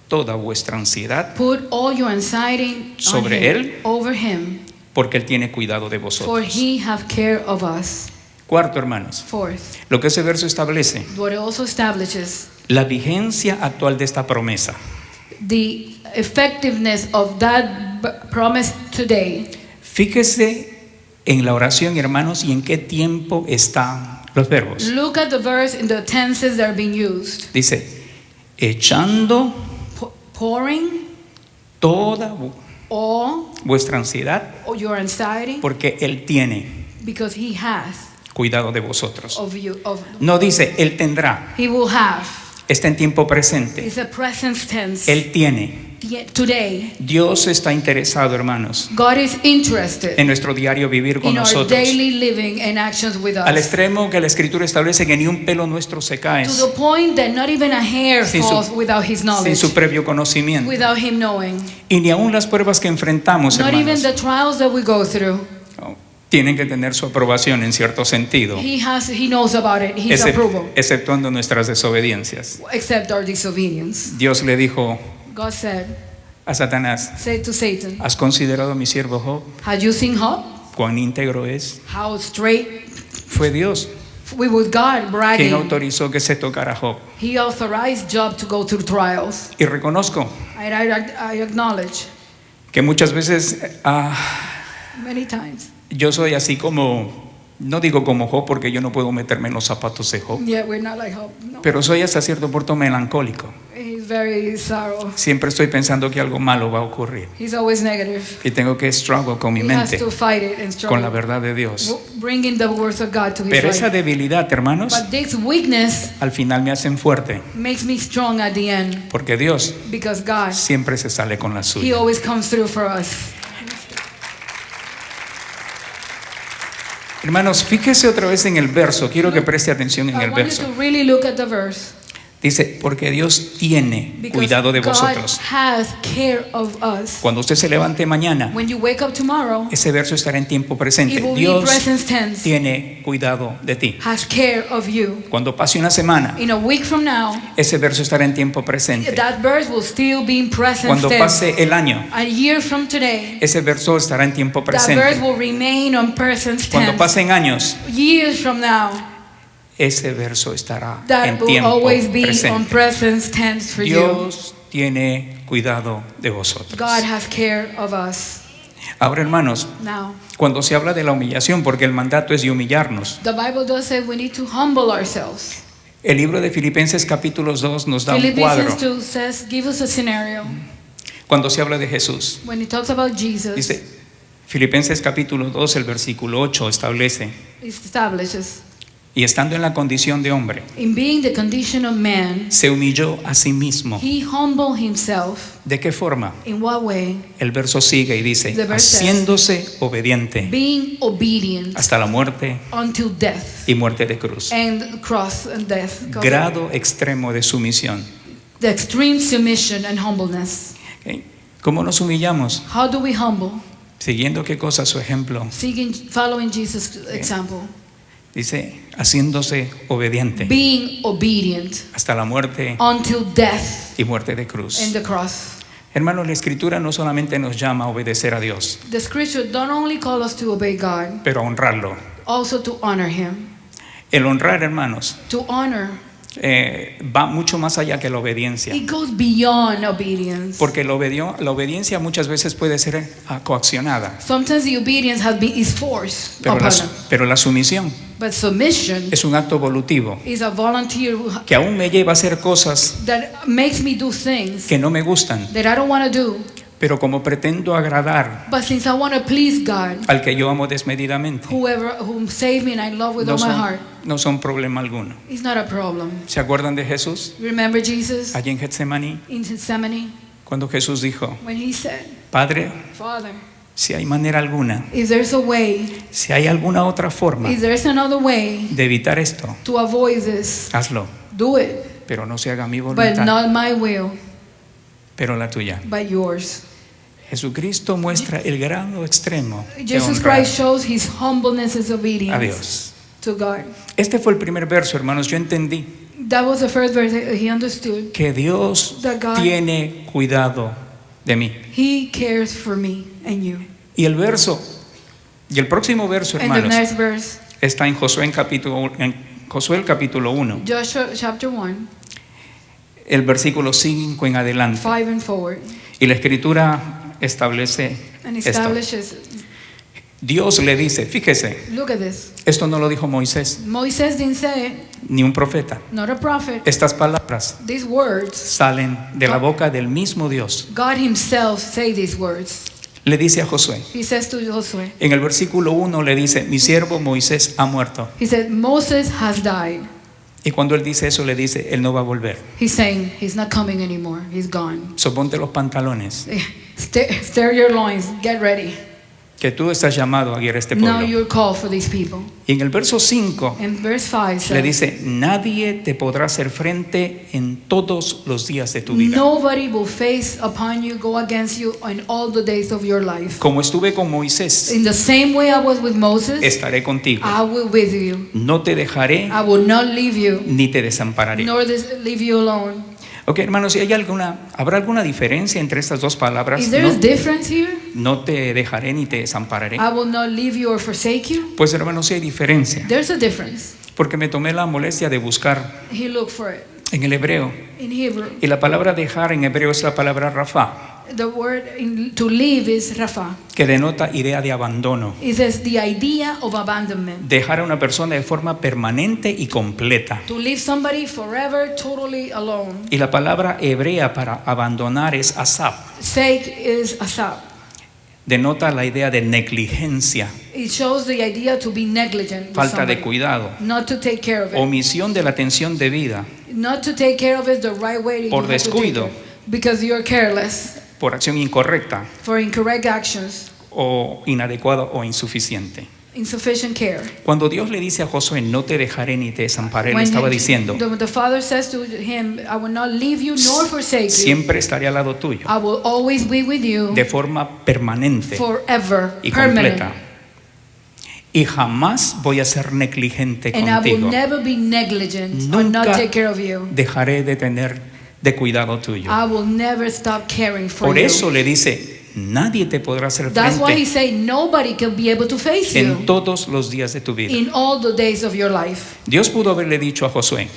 toda vuestra ansiedad, Put all your anxiety on Sobre Him, Él. over Him, porque Él tiene cuidado de for vosotros. He have care of us. Cuarto, hermanos, Fourth, lo que ese verso establece, what it also establishes la vigencia actual de esta promesa. the effectiveness of that promise today. Fíjese en la oración, hermanos, y en qué tiempo están los verbos. Look at the verse in the tenses that are being used. Dice, echando Pouring toda all vuestra ansiedad, your anxiety porque Él tiene because He has cuidado de vosotros. of you. No dice, Él tendrá, He will have. está en tiempo presente. It's a present tense. Él tiene. Today, Dios está interesado, hermanos, God is interested en nuestro diario vivir con in our nosotros. daily living and actions with Al us. extremo que la escritura establece que ni un pelo nuestro se cae To the point that not even a hair Sin su- falls without His sin knowledge, su previo conocimiento. without Him knowing. Y ni aun las pruebas que enfrentamos, Not even hermanos, the trials that we go through. tienen que tener su aprobación en cierto sentido, He knows about it. His approval, exceptuando nuestras desobediencias. except our disobedience. Dios le dijo God said, a Satanás, say to Satan, ¿has considerado a mi siervo Job? have you seen Job? ¿Cuán íntegro es? How straight Fue Dios we with God quien bragging. autorizó que se tocara a Job. He authorized Job to go through trials. Y reconozco I acknowledge que muchas veces many times. yo soy así como, no digo como Job porque yo no puedo meterme en los zapatos de Job, Yeah, we're not like Job. No. pero soy hasta cierto punto melancólico. He's very sorrow. Siempre estoy pensando que algo malo va a ocurrir He's always negative. y tengo que struggle con mi He has mente, to fight it and con la struggle. verdad de Dios. Bringing the words of God to his Pero esa life. debilidad, hermanos, But this weakness al final me hacen fuerte, makes me strong at the end porque Dios because God, siempre se sale con la He suya. always comes through for us. Hermanos, fíjese otra vez en el verso, quiero que preste atención en I el want you verso. to really look at the verse. Dice, porque Dios tiene Because cuidado de God vosotros. has care of us. Cuando usted se levante mañana, When you wake up tomorrow, ese verso estará en tiempo it presente. will be Dios present tense. tiene cuidado de ti. Has care of you. Cuando pase una semana, In a week from now, ese verso estará en tiempo presente. that verse will still be in present Cuando tense. pase el año, A year from today, ese verso estará en tiempo that verse presente. will remain on present Cuando tense. pasen años, Years from now, ese verso estará that en will tiempo always be on presente. present tense for you. Dios tiene cuidado de vosotros. God has care of us. Ahora, hermanos, Now, cuando se habla de la humillación, porque el mandato es de humillarnos, the Bible does say we need to humble ourselves. el libro de Filipenses capítulo 2 nos da un cuadro. Philippians 2 says, give us a scenario. Cuando se habla de Jesús, When it talks about Jesus, dice Filipenses capítulo 2, el versículo 8 establece: it establishes, y estando en la condición de hombre, in being the condition of man, se humilló a sí mismo. he humbled himself. ¿De qué forma? In what way? El verso sigue y dice: The verse says, haciéndose obediente Being obedient hasta la muerte until death, y muerte de cruz. and cross and death. Grado extremo de sumisión. The extreme submission and humbleness. ¿Ok? ¿Cómo nos humillamos? How do we humble? Siguiendo qué cosa, su ejemplo. Following Jesus' example. Dice, haciéndose obediente Being obedient hasta la muerte until death y muerte de cruz. in the cross. Hermanos, la Escritura no solamente nos llama a obedecer a Dios, The scripture don't only call us to obey God, pero a honrarlo. also to honor Him. El honrar, hermanos, To honor, va mucho más allá que la obediencia. it goes beyond obedience. Porque la obediencia muchas veces puede ser coaccionada, Sometimes the obedience is forced upon us. pero la sumisión But submission es un acto volutivo is a volunteer que aún me lleva a hacer cosas that makes me do things que no me gustan, that I don't want to do. pero como pretendo agradar But since I want to please God, al que yo amo desmedidamente, who saved me and I love with no all my son, heart, no son problema alguno. it's not a problem. ¿Se acuerdan de Jesús Remember Jesus allí en Getsemaní? in Gethsemane Cuando Jesús dijo: when He said, Padre, Father, si hay manera alguna, if there's a way, si hay alguna otra forma if there's another way de evitar esto, to avoid this, hazlo, do it. pero no se haga mi But voluntad, not my will, pero la tuya. but yours. Jesucristo muestra el grado extremo de Jesus honrar Christ shows His humbleness and a obedience Dios. to God. Este fue el primer verso, hermanos. Yo entendí That was the first verse that He understood. que Dios That God- tiene cuidado de mí. He cares for me and you. Y el próximo verso, And the hermanos, next verse, está en Josué el capítulo 1, Joshua chapter 1, el versículo 5 en adelante. 5 and forward, Y la Escritura establece and esto. establishes, Dios le dice, fíjese, look at this. esto no lo dijo Moisés Moses didn't say it, ni un profeta. not a prophet. Estas palabras These words, salen de la boca del mismo Dios. God Himself say these words. Le dice a Josué, He says to Joshua, en el versículo 1 le dice, mi siervo Moisés ha muerto. He said, Moses has died. Y cuando él dice eso, le dice, él no va a volver. He's saying he's not coming anymore. He's gone. So ponte los pantalones, Stir your loins. Get ready. que tú estás llamado a guiar a este Now pueblo. you're called for these people. Y en el verso 5 And verse 5 le says, dice, nadie te podrá hacer frente en todos los días de tu vida. nobody will face upon you, go against you in all the days of your life. Como estuve con Moisés, In the same way I was with Moses, estaré contigo. I will with you. No te dejaré I will not leave you, ni te desampararé. nor leave you alone. Ok, hermanos, si ¿habrá alguna diferencia entre estas dos palabras? Is there a difference here? No te dejaré ni te desampararé. I will not leave you or forsake you. Pues hermanos, sí hay diferencia. There's a difference. Porque me tomé la molestia de buscar He looked for it en el hebreo. in Hebrew. Y la palabra dejar en hebreo es la palabra rafa, The word to leave is rafa. que denota idea de abandono. It says the idea of abandonment. Dejar a una persona de forma permanente y completa. To leave somebody forever, totally alone. Y la palabra hebrea para abandonar es asab. Sake is asab. Denota la idea de negligencia, It shows the idea to be negligent with falta de somebody. cuidado, Not to take care of it. omisión de la atención debida Not to take care of it the right way. Por you have to take descuido. care. Because you're careless por acción incorrecta for incorrect actions, o inadecuado o insuficiente. insufficient care. Cuando Dios le dice a Josué, no te dejaré ni te desamparé, le When estaba diciendo, the Father says to him, I will not leave you nor forsake you. siempre estaré al lado tuyo, I will always be with you de forma permanente forever, y permanent. completa. Y jamás voy a ser negligente And I will contigo. never be negligent or not Nunca take care of you. dejaré de tener de cuidado tuyo. I will never stop caring for Por you. eso le dice, nadie te podrá hacer That's why he frente said nobody can be able to face en you todos los días de tu vida. in all the days of your life. Dios pudo haberle dicho a Josué,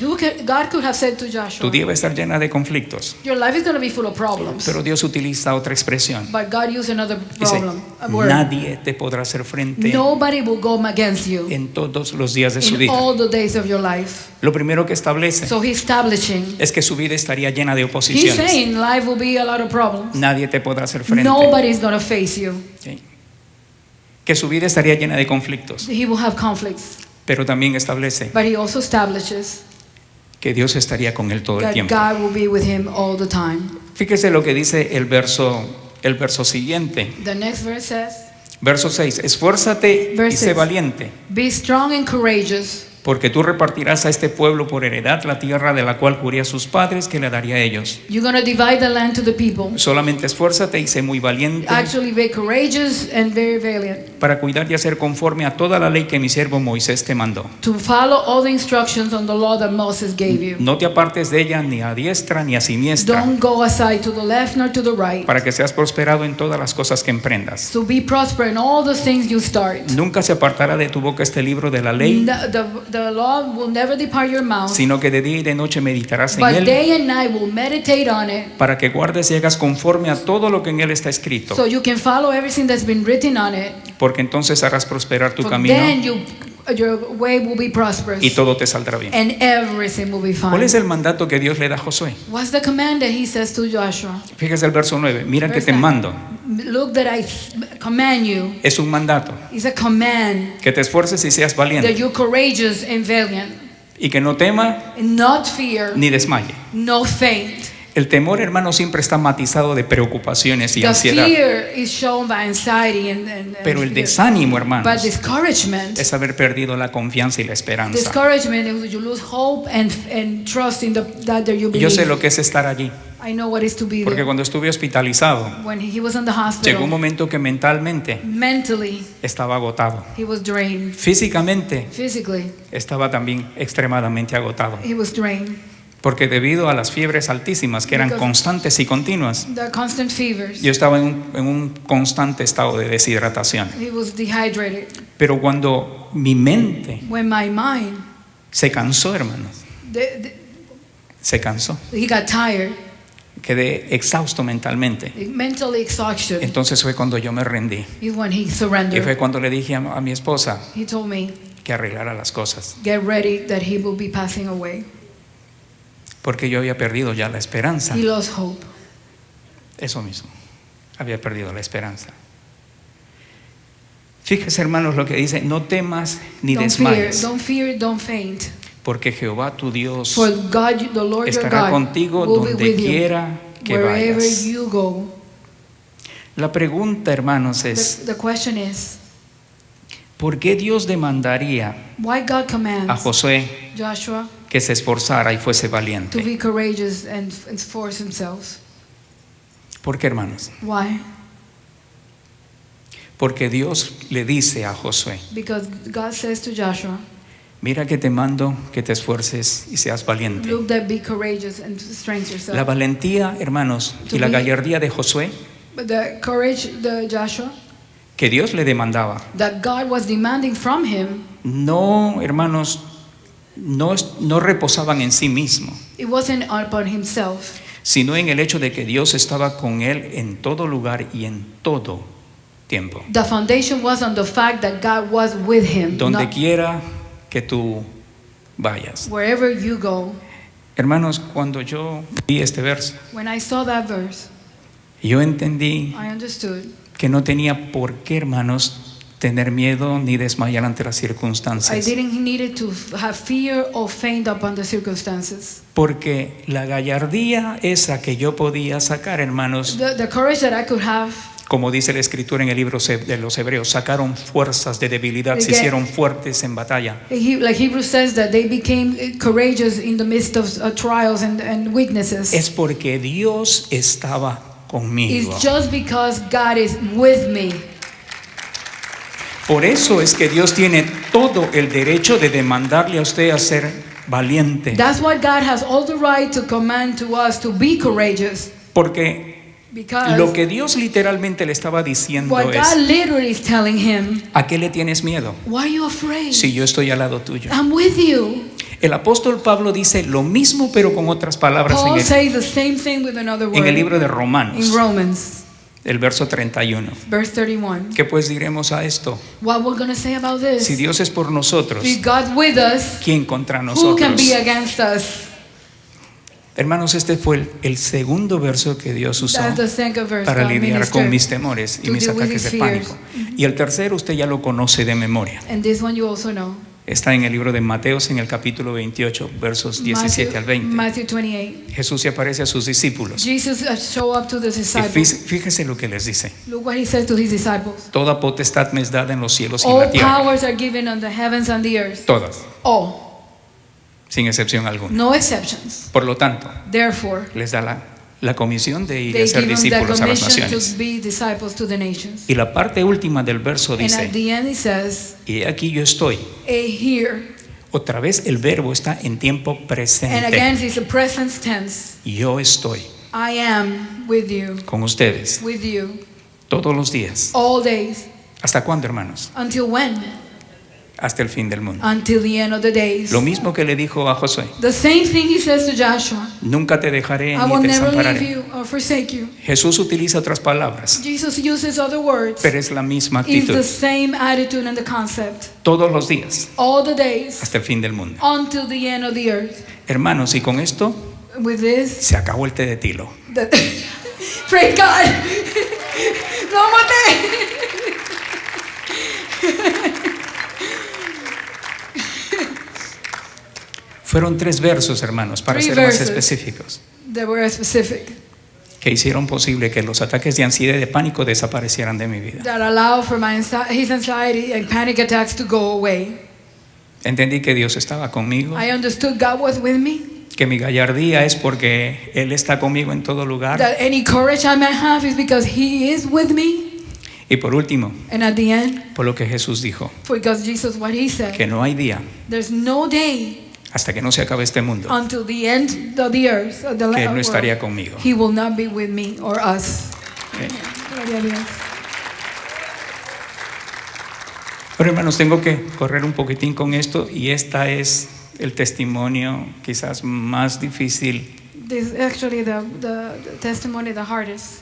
God could have said to Joshua, tu día va a estar llena de conflictos. your life is going to be full of problems. Pero Dios utiliza otra expresión. But God used another Dice, problem, a word. nadie te podrá hacer frente Nobody will go against you en todos los días de su in vida. all the days of your life. Lo primero que establece So he's establishing, es que su vida estaría llena de he's oposiciones. saying life will be a lot of problems. Nadie te podrá hacer frente. Nobody's going to face you. ¿Sí? Que su vida estaría llena de conflictos. He will have conflicts. Pero también establece But he also establishes que Dios estaría con él todo el that tiempo. God will be with him all the time. Fíjese lo que dice el verso siguiente. The next verse says, Verso 6. Esfuérzate y Verse sé 6. valiente, be strong and courageous, porque tú repartirás a este pueblo por heredad la tierra de la cual juré a sus padres que le daría a ellos. you're going to divide the land to the people. Solamente esfuérzate y sé muy valiente Actually be courageous and very valiant, para cuidar y hacer conforme a toda la ley que mi siervo Moisés te mandó. to follow all the instructions on the law that Moses gave you. No te apartes de ella ni a diestra ni a siniestra, Don't go aside to the left nor to the right, para que seas prosperado en todas las cosas que emprendas. to be prosper in all the things you start. Nunca se apartará de tu boca este libro de la ley, The law will never depart your mouth, sino que de día y de noche meditarás en but él, day and night will meditate on it, para que guardes y hagas conforme a todo lo que en él está escrito, so you can follow everything that's been written on it. porque entonces harás prosperar tu For camino then your way will be prosperous, y todo te saldrá bien. and everything will be ¿Cuál fine. es el mandato que Dios le da a Josué? What's the command that he says to Joshua? Fíjese el verso 9. Mira que Verse te 9. mando. Look that I command you. Es un mandato. It's a command Que te esfuerces y seas that valiente. you're courageous and valiant, Y que no tema and not fear, ni desmaye. no faint. El temor, hermano, siempre está matizado de preocupaciones y The ansiedad. fear is shown by anxiety and Pero el fear. desánimo, But hermanos, discouragement, es haber perdido la confianza y la esperanza. discouragement is you lose hope and trust in that you Y yo sé believe. lo que es estar allí. I know what is to be Porque there. cuando estuve hospitalizado, When he was in the llegó un hospital, momento que mentalmente mentally estaba agotado. he was drained. Físicamente Physically, estaba también extremadamente agotado. he was drained. Porque debido a las fiebres altísimas que eran Because- constantes y continuas, The constant fevers. yo estaba en un constante estado de deshidratación. He was dehydrated. Pero cuando mi mente When my mind, se cansó, hermanos, se cansó, he got tired, quedé exhausto mentalmente. mentally exhaustion, Entonces fue cuando yo me rendí. is when he Y fue surrendered. cuando le dije a mi esposa He told me, que arreglara las cosas. get ready that he will be passing away. Porque yo había perdido ya la esperanza. He lost hope. Eso mismo. Había perdido la esperanza. Fíjese, hermanos, lo que dice: no temas ni desmayes, Don't fear, don't faint. porque Jehová tu Dios For God, the Lord your estará God, contigo will be donde with you quiera que wherever vayas. you go. La pregunta, hermanos, es: The question is, ¿por qué Dios demandaría why God a commands Josué Joshua que se esforzara y fuese to valiente? be courageous and force himself? ¿Por qué, hermanos? Why? Porque Dios le dice a Josué: Because God says to Joshua, mira que te mando que te esfuerces y seas valiente. look that be courageous and strengthen yourself. La valentía, hermanos, y la gallardía de Josué, But the courage, the Joshua, que Dios le demandaba, that God was demanding from him, no, hermanos, no reposaban en sí mismo, it wasn't upon himself, sino en el hecho de que Dios estaba con él en todo lugar y en todo tiempo. the foundation was on the fact that God was with him. Donde Not quiera que tú vayas. wherever you go. Hermanos, cuando yo vi este verso, When I saw that verse, yo entendí I understood que no tenía por qué, hermanos, tener miedo ni desmayar ante las I circunstancias. didn't need to have fear or faint upon the circumstances. Porque la gallardía esa que yo podía sacar, hermanos, The courage that I could have, como dice la escritura en el libro de los Hebreos, sacaron fuerzas de debilidad, se hicieron fuertes en batalla. like Hebrews says, that they became courageous in the midst of trials and weaknesses. Es porque Dios estaba conmigo. It's just because God is with me. Por eso es que Dios tiene todo el derecho de demandarle a usted a ser valiente. That's why God has all the right to command to us to be courageous. Porque Because lo que Dios literalmente le estaba diciendo what God es: literally is telling him, ¿a qué le tienes miedo? why are you afraid? Si yo estoy al lado tuyo. I'm with you. El apóstol Pablo dice lo mismo pero con otras palabras Paul says the same thing with another en el word libro de in Romanos, Romans, el verso 31. verse 31. ¿Qué pues diremos a esto? What we're going to say about this? Si Dios es por nosotros, If God with us, ¿quién contra who can nosotros? be against us? Hermanos, este fue el segundo verso que Dios usó That's the second verse para God lidiar con ministered. mis temores y to mis deal with ataques his de fears. pánico. Y el tercero usted ya lo conoce de memoria. And this one you also know. Está en el libro de Mateos en el capítulo 28, versos 17 al 20. Matthew 28. Jesús se aparece a sus discípulos. Jesus show up to the Y disciples. fíjese lo que les dice. Look what he says to his disciples. Toda potestad me es dada en los cielos y en All la tierra. powers are given on the heavens and the earth. Todas, All. sin excepción alguna. No exceptions. Por lo tanto, Therefore, les da la comisión de ir a they ser give them the discípulos a las commission to naciones. be disciples to the nations. Y la parte última del verso And at dice, the end he says, y aquí yo estoy. here. Otra vez el verbo está en tiempo And presente. again it's a present tense. Yo estoy I am with you. con ustedes With you. todos los días. All days. ¿Hasta cuándo, hermanos? Until when? Hasta el fin del mundo. Until the end of the days. Lo mismo que le dijo a Josué. The same thing he says to Joshua. Nunca te dejaré I ni will te never leave desampararé. you or forsake you. Jesús utiliza otras palabras, Jesus uses other words. pero es la misma It's actitud. the same attitude and the concept. Todos los días, All the days hasta el fin del mundo. until the end of the earth. Hermanos, y con esto With this, se acabó el té de tilo. praise God. No more day. Fueron 3 versos, hermanos, para Three ser más verses. específicos, That were specific. que hicieron posible que los ataques de ansiedad y de pánico desaparecieran de mi vida. That allow for his anxiety and panic attacks to go away. Entendí que Dios estaba conmigo, I understood God was with me. que mi gallardía es porque Él está conmigo en todo lugar. That any courage I may have is because He is with me. Y por último, And at the end, por lo que Jesús dijo, because Jesus, what He said, que no hay día there's no day hasta que no se acabe este mundo until the end of the earth, of the que Él no world, estaría conmigo. He will not be with me or us. Gloria a Dios. Ahora, hermanos, tengo que correr un poquitín con esto y esta es el testimonio quizás más difícil, This is actually the testimony, the hardest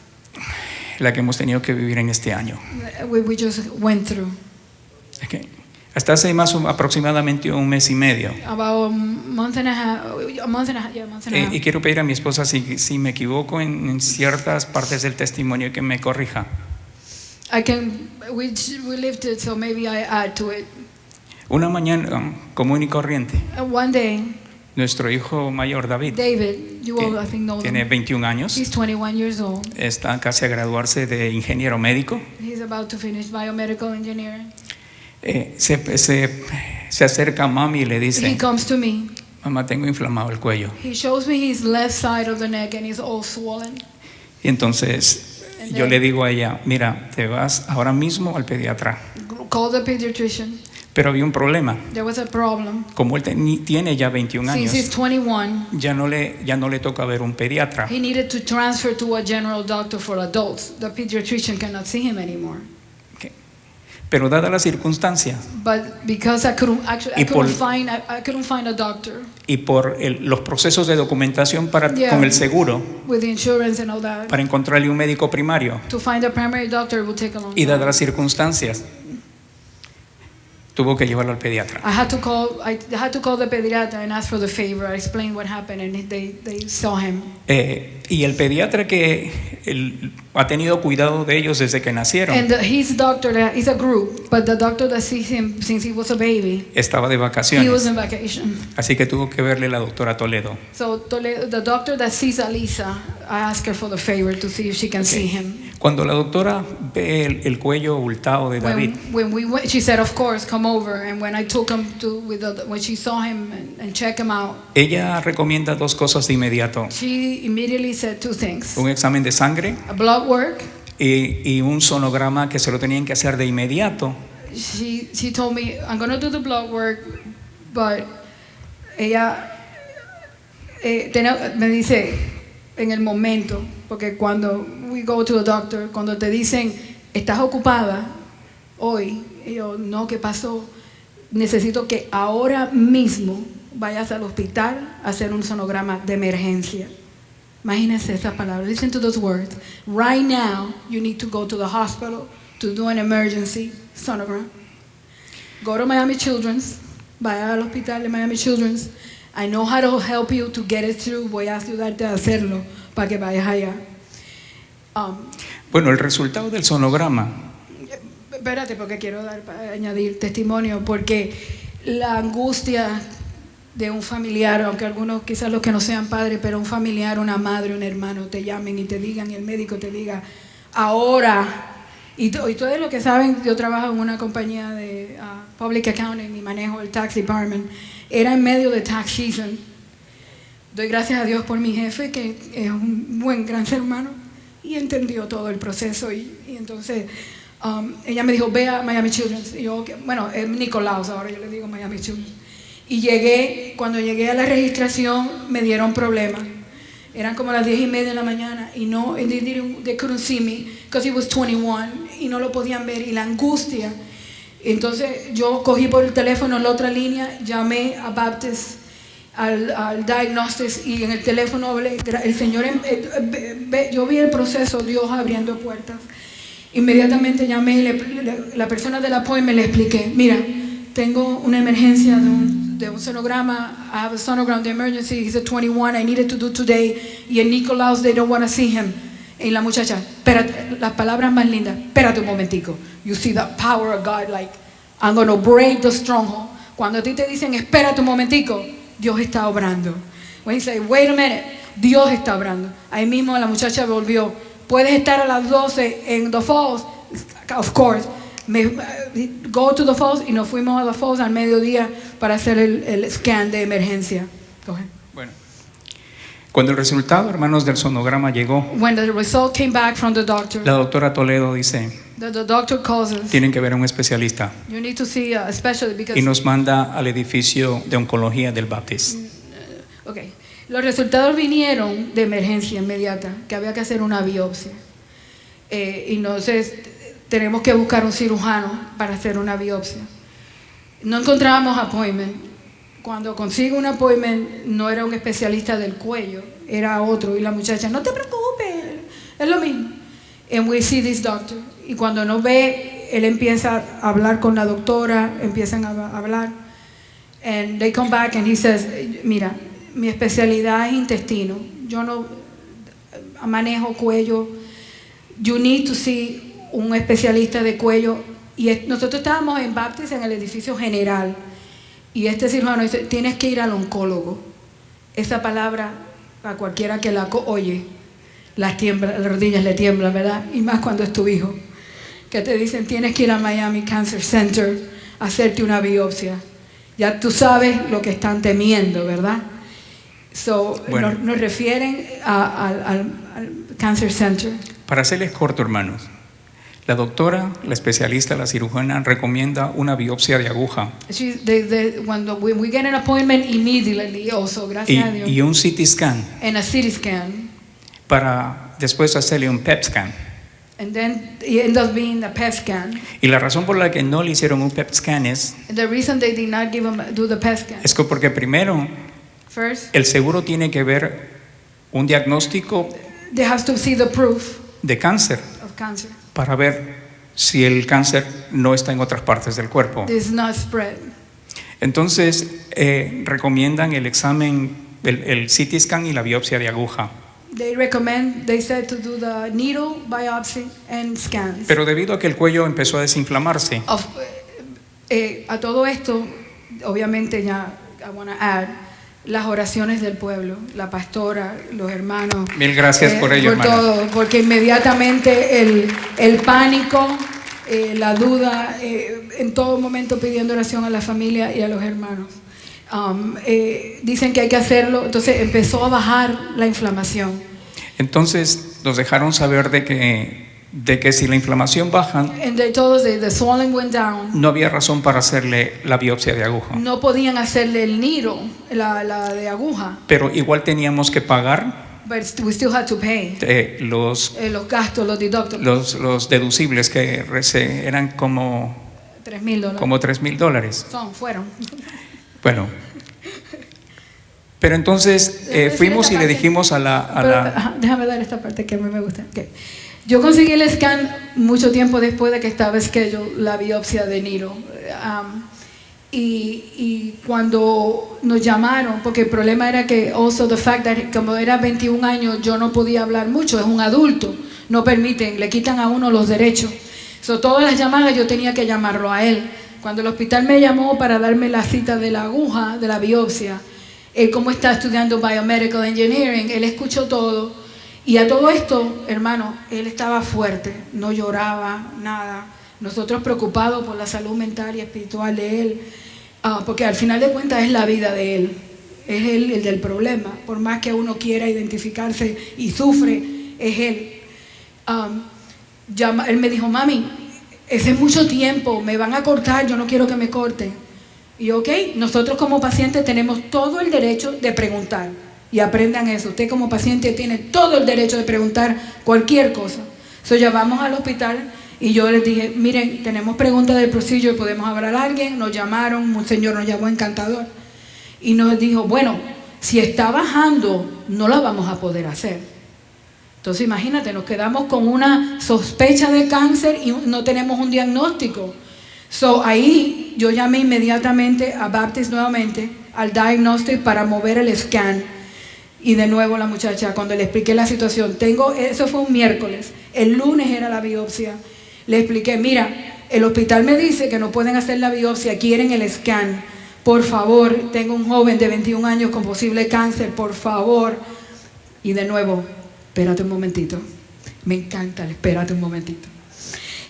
la que hemos tenido que vivir en este año. we just went through. Okay. Hasta hace aproximadamente un mes y medio. About a month and a half. Y quiero pedir a mi esposa si me equivoco en ciertas partes del testimonio que me corrija. We lived it, so maybe I add to it. Una mañana común y corriente, One day, nuestro hijo mayor David, David, you all I think know tiene him. 21 años, He's 21 years old. está casi a graduarse de ingeniero médico. He's about to finish biomedical engineering. Se acerca a mami y le He dice, comes to me. mamá, tengo inflamado el cuello. He shows me his left side of the neck and it's all swollen. Y entonces yo le digo a ella, mira, te vas ahora mismo al pediatra. Call the pediatrician. Pero había un problema. There was a problem. Como él tiene ya 21 Since he's años, 21, ya no le toca ver un pediatra. he needed to transfer to a general doctor for adults. The pediatrician cannot see him anymore. Pero dada la circunstancia But because I couldn't actually, Y por- I couldn't find a doctor y por los procesos de documentación Yeah. con el seguro with insurance and all that, para encontrarle un médico primario, to find a primary doctor will take a long y dadas time. las circunstancias, tuvo que llevarlo al pediatra. I had to call the pediatra and ask for the favor. I explained what happened and they saw him. Y el pediatra que ha tenido cuidado de ellos desde que nacieron And his doctor, he's a group, but the doctor that sees him since he was a baby, estaba de he was vacaciones, on vacation. así que tuvo que verle la doctora Toledo. So the doctor that sees Alisa, I asked her for the favor to see if she can see him. Cuando la doctora ve el cuello abultado de David, When we went, she said, "Of course, come over." And when I took him when she saw him and check him out, ella recomienda 2 cosas de inmediato: she immediately said 2 things: un examen de sangre a blood work. y un sonograma que se lo tenían que hacer de inmediato. She told me, "I'm gonna do the blood work, but ella me dice en el momento, porque cuando we go to a doctor, cuando te dicen estás ocupada hoy, y yo no, ¿qué pasó? Necesito que ahora mismo vayas al hospital a hacer un sonograma de emergencia. Imagínense esas palabras. Listen to those words. Right now, you need to go to the hospital to do an emergency sonogram. Go to Miami Children's. Vaya al hospital de Miami Children's. I know how to help you to get it through. Voy a ayudarte a hacerlo para que vayas allá. Bueno, el resultado del sonograma, Espérate, porque quiero añadir testimonio, porque la angustia de un familiar, aunque algunos quizás los que no sean padres, pero un familiar, una madre, un hermano te llamen y te digan, y el médico te diga, ahora, y todos los que saben, yo trabajo en una compañía de public accounting y manejo el tax department, era en medio de tax season. Doy gracias a Dios por mi jefe, que es un gran ser humano, y entendió todo el proceso, y entonces ella me dijo, ve a Miami Children's, y yo, bueno, es Nicolaus, ahora yo le digo Miami Children's. Y cuando llegué a la registración me dieron problemas. Eran como las 10:30 de la mañana y no, they couldn't see me because he was 21 y no lo podían ver, y la angustia. Entonces yo cogí por el teléfono en la otra línea, llamé a Baptist, al Diagnostics, y en el teléfono hablé, el Señor, yo vi el proceso, Dios abriendo puertas. Inmediatamente llamé, la persona del appointment le expliqué, mira, tengo una emergencia de un sonograma. I have a sonogram de emergency. He's a 21. I needed to do today. Y en Nicolaus, they don't want to see him. Y la muchacha, espérate, las palabras más lindas, espérate un momentico. You see the power of God, like, I'm going to break the stronghold. Cuando a ti te dicen, espérate un momentico, Dios está obrando. When you say, wait a minute, Dios está obrando. Ahí mismo la muchacha volvió. Puedes estar a las 12 en The Falls, of course. Go to The Falls, y nos fuimos a The Falls al mediodía para hacer el scan de emergencia. bueno, cuando el resultado, hermanos, del sonograma llegó, When the result came back from the doctor, la doctora Toledo dice, the doctor calls us. tienen que ver a un especialista, You need to see a specialist because. y nos manda al edificio de oncología del Baptist. Okay. Los resultados vinieron de emergencia inmediata, que había que hacer una biopsia. Y entonces tenemos que buscar un cirujano para hacer una biopsia. No encontrábamos appointment. Cuando consigo un appointment, no era un especialista del cuello, era otro. Y la muchacha, no te preocupes, es lo mismo. And we see this doctor. Y cuando nos ve, él empieza a hablar con la doctora, empiezan a hablar. And they come back and he says, mira, mi especialidad es intestino. Yo no manejo cuello. You need to see un especialista de cuello. Y nosotros estábamos en Baptist, en el edificio general, y este cirujano dice, tienes que ir al oncólogo. Esa palabra, a cualquiera que la oye, las rodillas le tiemblan, ¿verdad? Y más cuando es tu hijo, que te dicen, tienes que ir al Miami Cancer Center a hacerte una biopsia. Ya tú sabes lo que están temiendo, ¿verdad? Bueno. Nos refieren al Cancer Center. Para hacerles corto, hermanos, la doctora, la especialista, la cirujana, recomienda una biopsia de aguja When we get an appointment immediately, also, gracias a Dios, y un CT scan and a CT scan, para después hacerle un PET scan. and then it ends up being a PET scan. Y la razón por la que no le hicieron un PET scan es The reason they did not do the PET scan, que porque primero first, el seguro tiene que ver un diagnóstico they have to see the proof de cáncer of cancer. para ver si el cáncer no está en otras partes del cuerpo. This is not spread. Entonces recomiendan el examen, el CT scan y la biopsia de aguja. They said to do the needle biopsy and scans. Pero debido a que el cuello empezó a desinflamarse, A todo esto, obviamente ya, I want to add, las oraciones del pueblo, la pastora, los hermanos. Mil gracias por ello, por hermana. todo, porque inmediatamente el pánico, la duda, en todo momento pidiendo oración a la familia y a los hermanos. Dicen que hay que hacerlo, entonces empezó a bajar la inflamación. Entonces nos dejaron saber de que si la inflamación baja, And they told us that the swelling went down. no había razón para hacerle la biopsia de aguja. No podían hacerle el needle, la de aguja, Pero igual teníamos que pagar but we still had to pay los gastos, los deductibles, los deducibles que eran como $3,000. $3,000. Fueron. Bueno, Pero entonces fuimos y le dijimos a la... Déjame dar esta parte que a mí me gusta. Okay. Yo conseguí el scan mucho tiempo después de que estaba scheduled la biopsia de Niro. Y cuando nos llamaron, porque el problema era que also the fact that como era 21 años yo no podía hablar mucho, es un adulto, no permiten, le quitan a uno los derechos. Todas las llamadas yo tenía que llamarlo a él. Cuando el hospital me llamó para darme la cita de la aguja, de la biopsia, él como está estudiando Biomedical Engineering, él escuchó todo. Y a todo esto, hermano, él estaba fuerte, no lloraba, nada. Nosotros preocupados por la salud mental y espiritual de él, porque al final de cuentas es la vida de él, es él el del problema. Por más que uno quiera identificarse y sufre, es él. Él me dijo, mami, ese es mucho tiempo, me van a cortar, yo no quiero que me corten. Y ok, nosotros como pacientes tenemos todo el derecho de preguntar. Y aprendan eso, usted como paciente tiene todo el derecho de preguntar cualquier cosa. Llamamos al hospital y yo les dije, miren, tenemos preguntas del procedure, podemos hablar a alguien. Nos llamaron, un señor nos llamó encantador y nos dijo, bueno, si está bajando no la vamos a poder hacer. Entonces imagínate, nos quedamos con una sospecha de cáncer y no tenemos un diagnóstico. Ahí yo llamé inmediatamente a Baptist nuevamente, al diagnostic, para mover el scan. Y de nuevo la muchacha, cuando le expliqué la situación, eso fue un miércoles, el lunes era la biopsia, le expliqué, mira, el hospital me dice que no pueden hacer la biopsia, quieren el scan, por favor, tengo un joven de 21 años con posible cáncer, por favor. Y de nuevo, espérate un momentito, me encanta, espérate un momentito.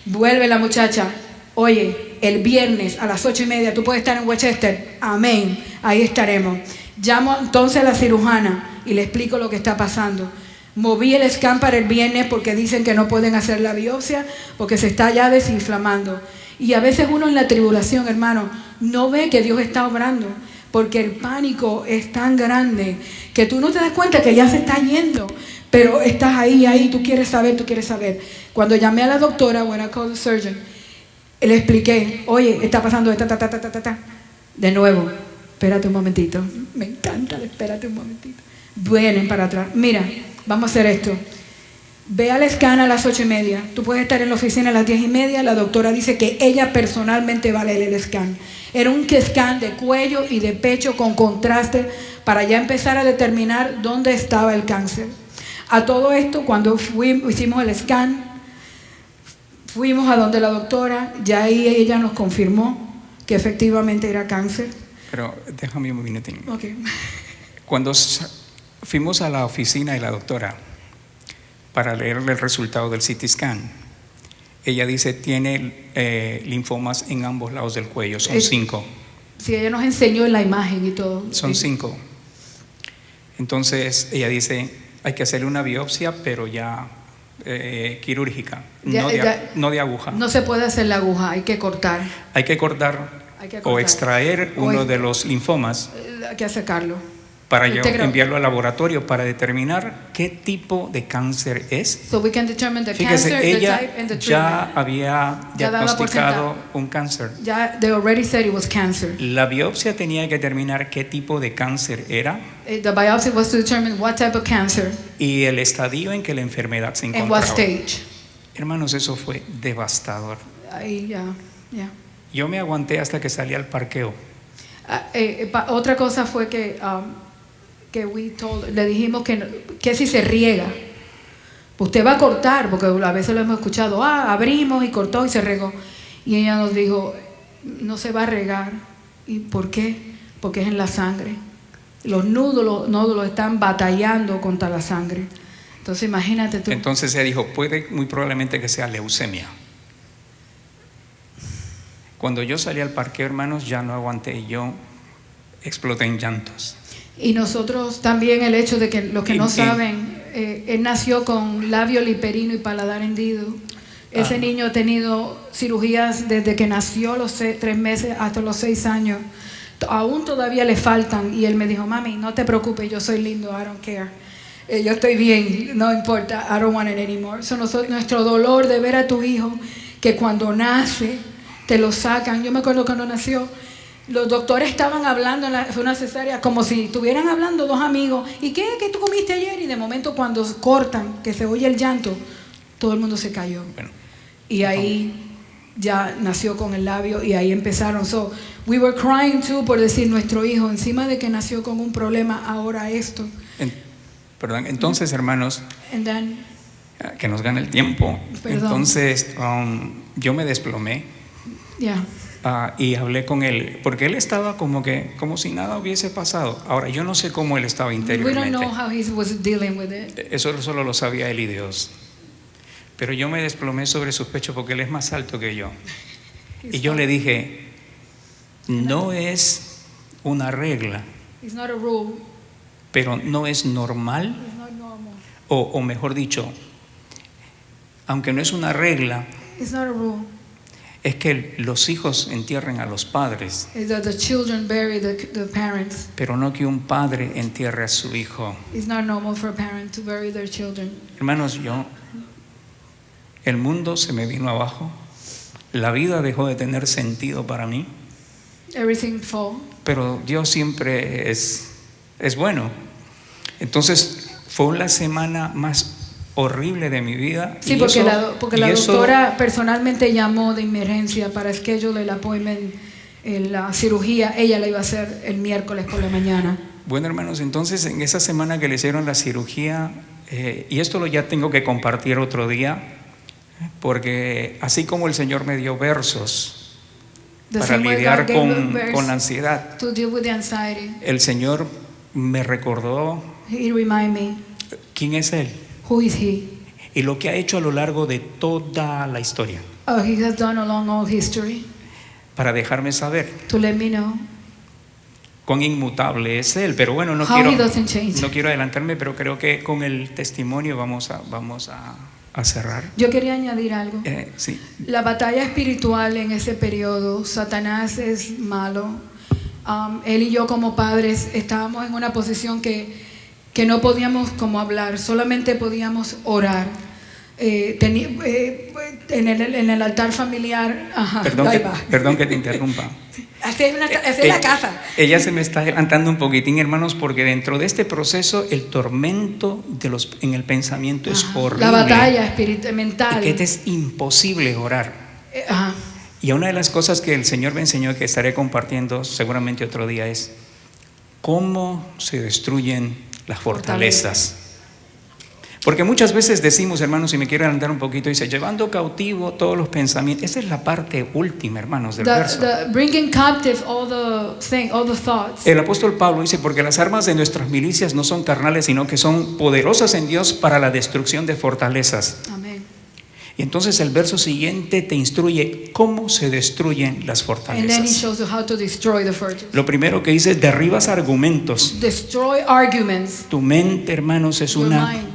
Vuelve la muchacha, oye, el viernes a las 8:30, tú puedes estar en Westchester, amén, ahí estaremos. Llamo entonces a la cirujana y le explico lo que está pasando. Moví el scan para el viernes porque dicen que no pueden hacer la biopsia porque se está ya desinflamando. Y a veces uno en la tribulación, hermano, no ve que Dios está obrando porque el pánico es tan grande que tú no te das cuenta que ya se está yendo, pero estás ahí, tú quieres saber. Cuando llamé a la doctora, when I called the surgeon, le expliqué, oye, está pasando esto, de nuevo. Espérate un momentito, me encanta, espérate un momentito. Vienen para atrás, mira, vamos a hacer esto. Ve al scan a las 8:30, tú puedes estar en la oficina a las 10:30, la doctora dice que ella personalmente va a leer el scan. Era un scan de cuello y de pecho con contraste para ya empezar a determinar dónde estaba el cáncer. A todo esto, cuando hicimos el scan, fuimos a donde la doctora, ya ahí ella nos confirmó que efectivamente era cáncer. Pero déjame un minutín. Okay. Cuando fuimos a la oficina de la doctora para leerle el resultado del CT scan, ella dice tiene linfomas en ambos lados del cuello, son 5. Sí, ella nos enseñó en la imagen y todo. Son 5. Entonces ella dice, hay que hacerle una biopsia, pero ya quirúrgica, no de aguja. No se puede hacer la aguja, hay que cortar. Hay que cortar. O extraer uno de los linfomas. Hay que sacarlo. Para enviarlo al laboratorio para determinar qué tipo de cáncer es. So we can determine the Fíjese, cancer, ella the type and the ya treatment. había diagnosticado un cáncer. Ya, they already said it was cancer. La biopsia tenía que determinar qué tipo de cáncer era. The biopsy was to determine what type of cancer. Y el estadio en que la enfermedad se And encontraba. what stage. Hermanos, eso fue devastador. Ahí ya. Yo me aguanté hasta que salí al parqueo. Otra cosa fue que le dijimos que si se riega, usted va a cortar, porque a veces lo hemos escuchado, abrimos y cortó y se regó. Y ella nos dijo, no se va a regar. ¿Y por qué? Porque es en la sangre. Los nódulos están batallando contra la sangre. Entonces imagínate tú. Entonces ella dijo, puede muy probablemente que sea leucemia. Cuando yo salí al parqueo, hermanos, ya no aguanté, yo exploté en llantos. Y nosotros también, el hecho de que los que no saben, él nació con labio liperino y paladar hendido. Ese niño ha tenido cirugías desde que nació, los 3 meses hasta los 6 años. Aún todavía le faltan. Y él me dijo, mami, no te preocupes, yo soy lindo, I don't care. Yo estoy bien, no importa, I don't want it anymore. Nuestro dolor de ver a tu hijo, que cuando nace, te lo sacan. Yo me acuerdo cuando nació, Los doctores estaban hablando, fue una cesárea, como si estuvieran hablando dos amigos. ¿Y qué tú comiste ayer? Y de momento cuando cortan, que se oye el llanto, todo el mundo se cayó. Bueno, Y ahí ya nació con el labio y ahí empezaron. So, we were crying too por decir nuestro hijo, encima de que nació con un problema, ahora esto. perdón, entonces, hermanos, And then, que nos gana el tiempo. Perdón. Entonces, yo me desplomé. yeah. Y hablé con él, porque él estaba como si nada hubiese pasado. Ahora, yo no sé cómo él estaba We don't interiormente. know how he was dealing with it. Eso solo lo sabía él y Dios. Pero yo me desplomé sobre sus pechos porque él es más alto que yo. Y yo le dije, no es una regla, It's not a rule. pero no es normal, It's not normal. o mejor dicho, aunque no es una regla, It's not a rule. es que los hijos entierren a los padres, It's that the children bury the parents. pero no que un padre entierre a su hijo. It's not normal for a parent to bury their children. Hermanos, el mundo se me vino abajo, la vida dejó de tener sentido para mí, Everything fall. pero Dios siempre es bueno. Entonces fue la semana más horrible de mi vida. Sí, y porque eso- porque y la eso- doctora personalmente llamó de emergencia para schedule el appointment, la cirugía. Ella la iba a hacer el miércoles por la mañana. Bueno, hermanos, entonces en esa semana que le hicieron la cirugía, y esto ya tengo que compartir otro día, porque así como el Señor me dio versos The para same way lidiar God gave a verse con la ansiedad, to deal with the anxiety. el Señor me recordó He remind me, quién es Él who is He? y lo que ha hecho a lo largo de toda la historia, He has done along all history para dejarme saber to let me know cuán inmutable es Él. Pero bueno, no how He doesn't change. quiero adelantarme, pero creo que con el testimonio vamos a cerrar. Yo quería añadir algo. Sí. La batalla espiritual en ese periodo, Satanás es malo. Él y yo como padres estábamos en una posición que no podíamos como hablar, solamente podíamos orar. En el altar familiar, ajá, ahí va. Perdón que te interrumpa. Así es la casa. Ella se me está adelantando un poquitín, hermanos, porque dentro de este proceso el tormento en el pensamiento es Ajá. horrible. La batalla espiritual, mental. Y que te es imposible orar. Ajá. Y una de las cosas que el Señor me enseñó, que estaré compartiendo seguramente otro día, es cómo se destruyen las fortalezas. Porque muchas veces decimos, hermanos, y me quiero adelantar un poquito, dice, llevando cautivo todos los pensamientos. Esa es la parte última, hermanos, del verso. Bringing captive all the thoughts. El apóstol Pablo dice, porque las armas de nuestras milicias no son carnales, sino que son poderosas en Dios para la destrucción de fortalezas. Amén. Y entonces el verso siguiente te instruye cómo se destruyen las And then he fortalezas. shows you how to destroy the fortress. Lo primero que dice, derribas argumentos. Destroy arguments. Tu mente, hermanos, es Your una mind.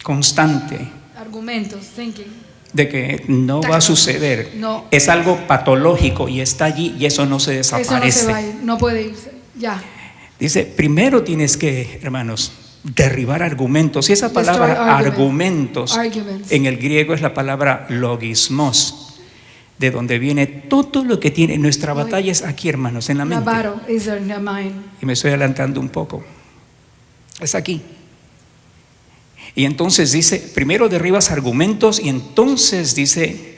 constante Argumentos, thinking. de que no va a suceder. No. Es algo patológico y está allí y eso no se Eso no desaparece. se va a ir, no puede irse. Ya. Dice, primero tienes que, hermanos, derribar argumentos. Y esa Destroy palabra arguments. en el griego es la palabra logismos, de donde viene todo lo que tiene. Nuestra batalla es aquí, hermanos, en la The mente. battle is in the mind. Y me estoy adelantando un poco. Es aquí. Y entonces dice, primero derribas argumentos y entonces dice,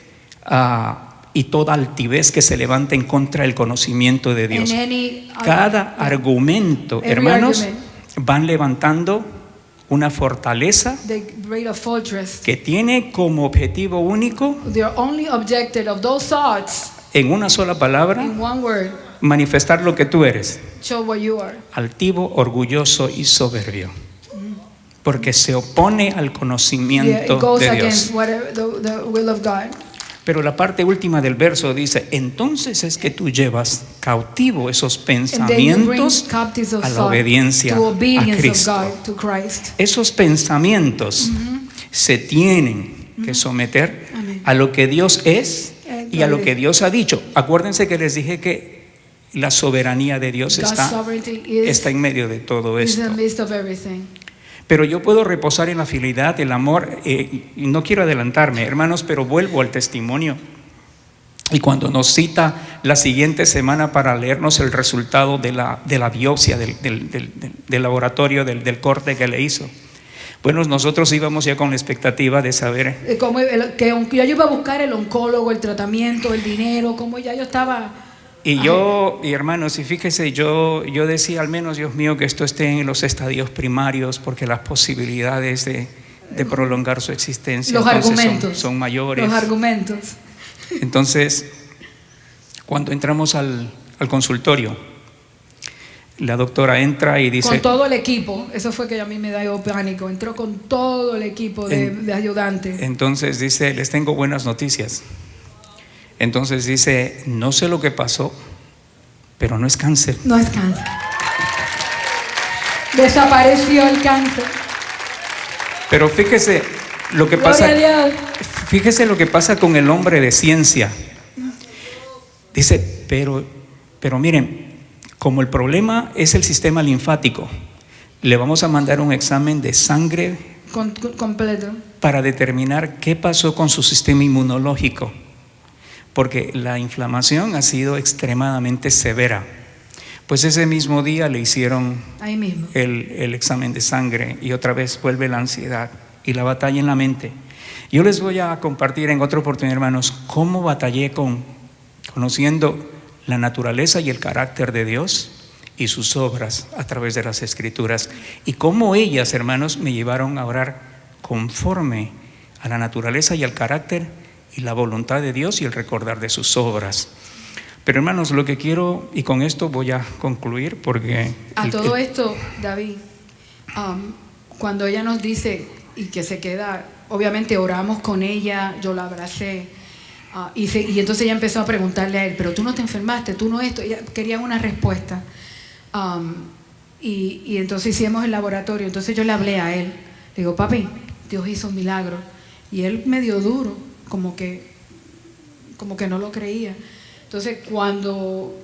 y toda altivez que se levanta en contra del conocimiento de Dios. And any, Cada argumento, Every hermanos, argument. van levantando una fortaleza they build a fortress. que tiene como objetivo único, Their only objective of those thoughts, en una sola palabra, in one word, manifestar lo que tú eres: show what you are. altivo, orgulloso y soberbio. Porque se opone al Yeah, it conocimiento goes de Dios. against whatever the will of God. Pero la parte última del verso dice, entonces es que tú llevas cautivo esos And then you bring pensamientos captives of a la thought obediencia to a obedience of Cristo. God, to Christ. Esos pensamientos se tienen que someter Amén. a lo que Dios es y a lo que Dios ha dicho. Acuérdense que les dije que la soberanía de Dios God's está sovereignty en medio de todo is in esto. the midst of everything. Pero yo puedo reposar en la fidelidad, el amor, y no quiero adelantarme, hermanos, pero vuelvo al testimonio. Y cuando nos cita la siguiente semana para leernos el resultado de la biopsia del laboratorio, del corte que le hizo, bueno, nosotros íbamos ya con la expectativa de saber que yo iba a buscar el oncólogo, el tratamiento, el dinero, como ya yo estaba. y hermanos, y fíjese, yo decía, al menos, Dios mío, que esto esté en los estadios primarios, porque las posibilidades de prolongar su existencia Los argumentos son mayores. Los argumentos. Entonces, cuando entramos al consultorio, la doctora entra y dice... Con todo el equipo, eso fue que a mí me dio pánico, entró con todo el equipo de ayudantes. Entonces dice, les tengo buenas noticias. Entonces dice, no sé lo que pasó, pero no es cáncer. No es cáncer. Desapareció el cáncer. Pero fíjese lo que Gloria pasa. a Dios. Fíjese lo que pasa con el hombre de ciencia. Dice, pero miren, como el problema es el sistema linfático, le vamos a mandar un examen de sangre Completo. para determinar qué pasó con su sistema inmunológico, porque la inflamación ha sido extremadamente severa. Pues ese mismo día le hicieron Ahí mismo. el examen de sangre y otra vez vuelve la ansiedad y la batalla en la mente. Yo les voy a compartir en otra oportunidad, hermanos, cómo batallé conociendo la naturaleza y el carácter de Dios y sus obras a través de las Escrituras, y cómo ellas, hermanos, me llevaron a orar conforme a la naturaleza y al carácter y la voluntad de Dios y el recordar de sus obras. Pero, hermanos, lo que quiero, y con esto voy a concluir, porque A todo esto, David, cuando ella nos dice y que se queda, obviamente oramos con ella, yo la abracé, y entonces ella empezó a preguntarle a él, pero tú no te enfermaste, tú no esto, ella quería una respuesta. Y entonces hicimos el laboratorio, entonces yo le hablé a él, le digo, papi, Dios hizo un milagro, y él medio duro, como que no lo creía. Entonces cuando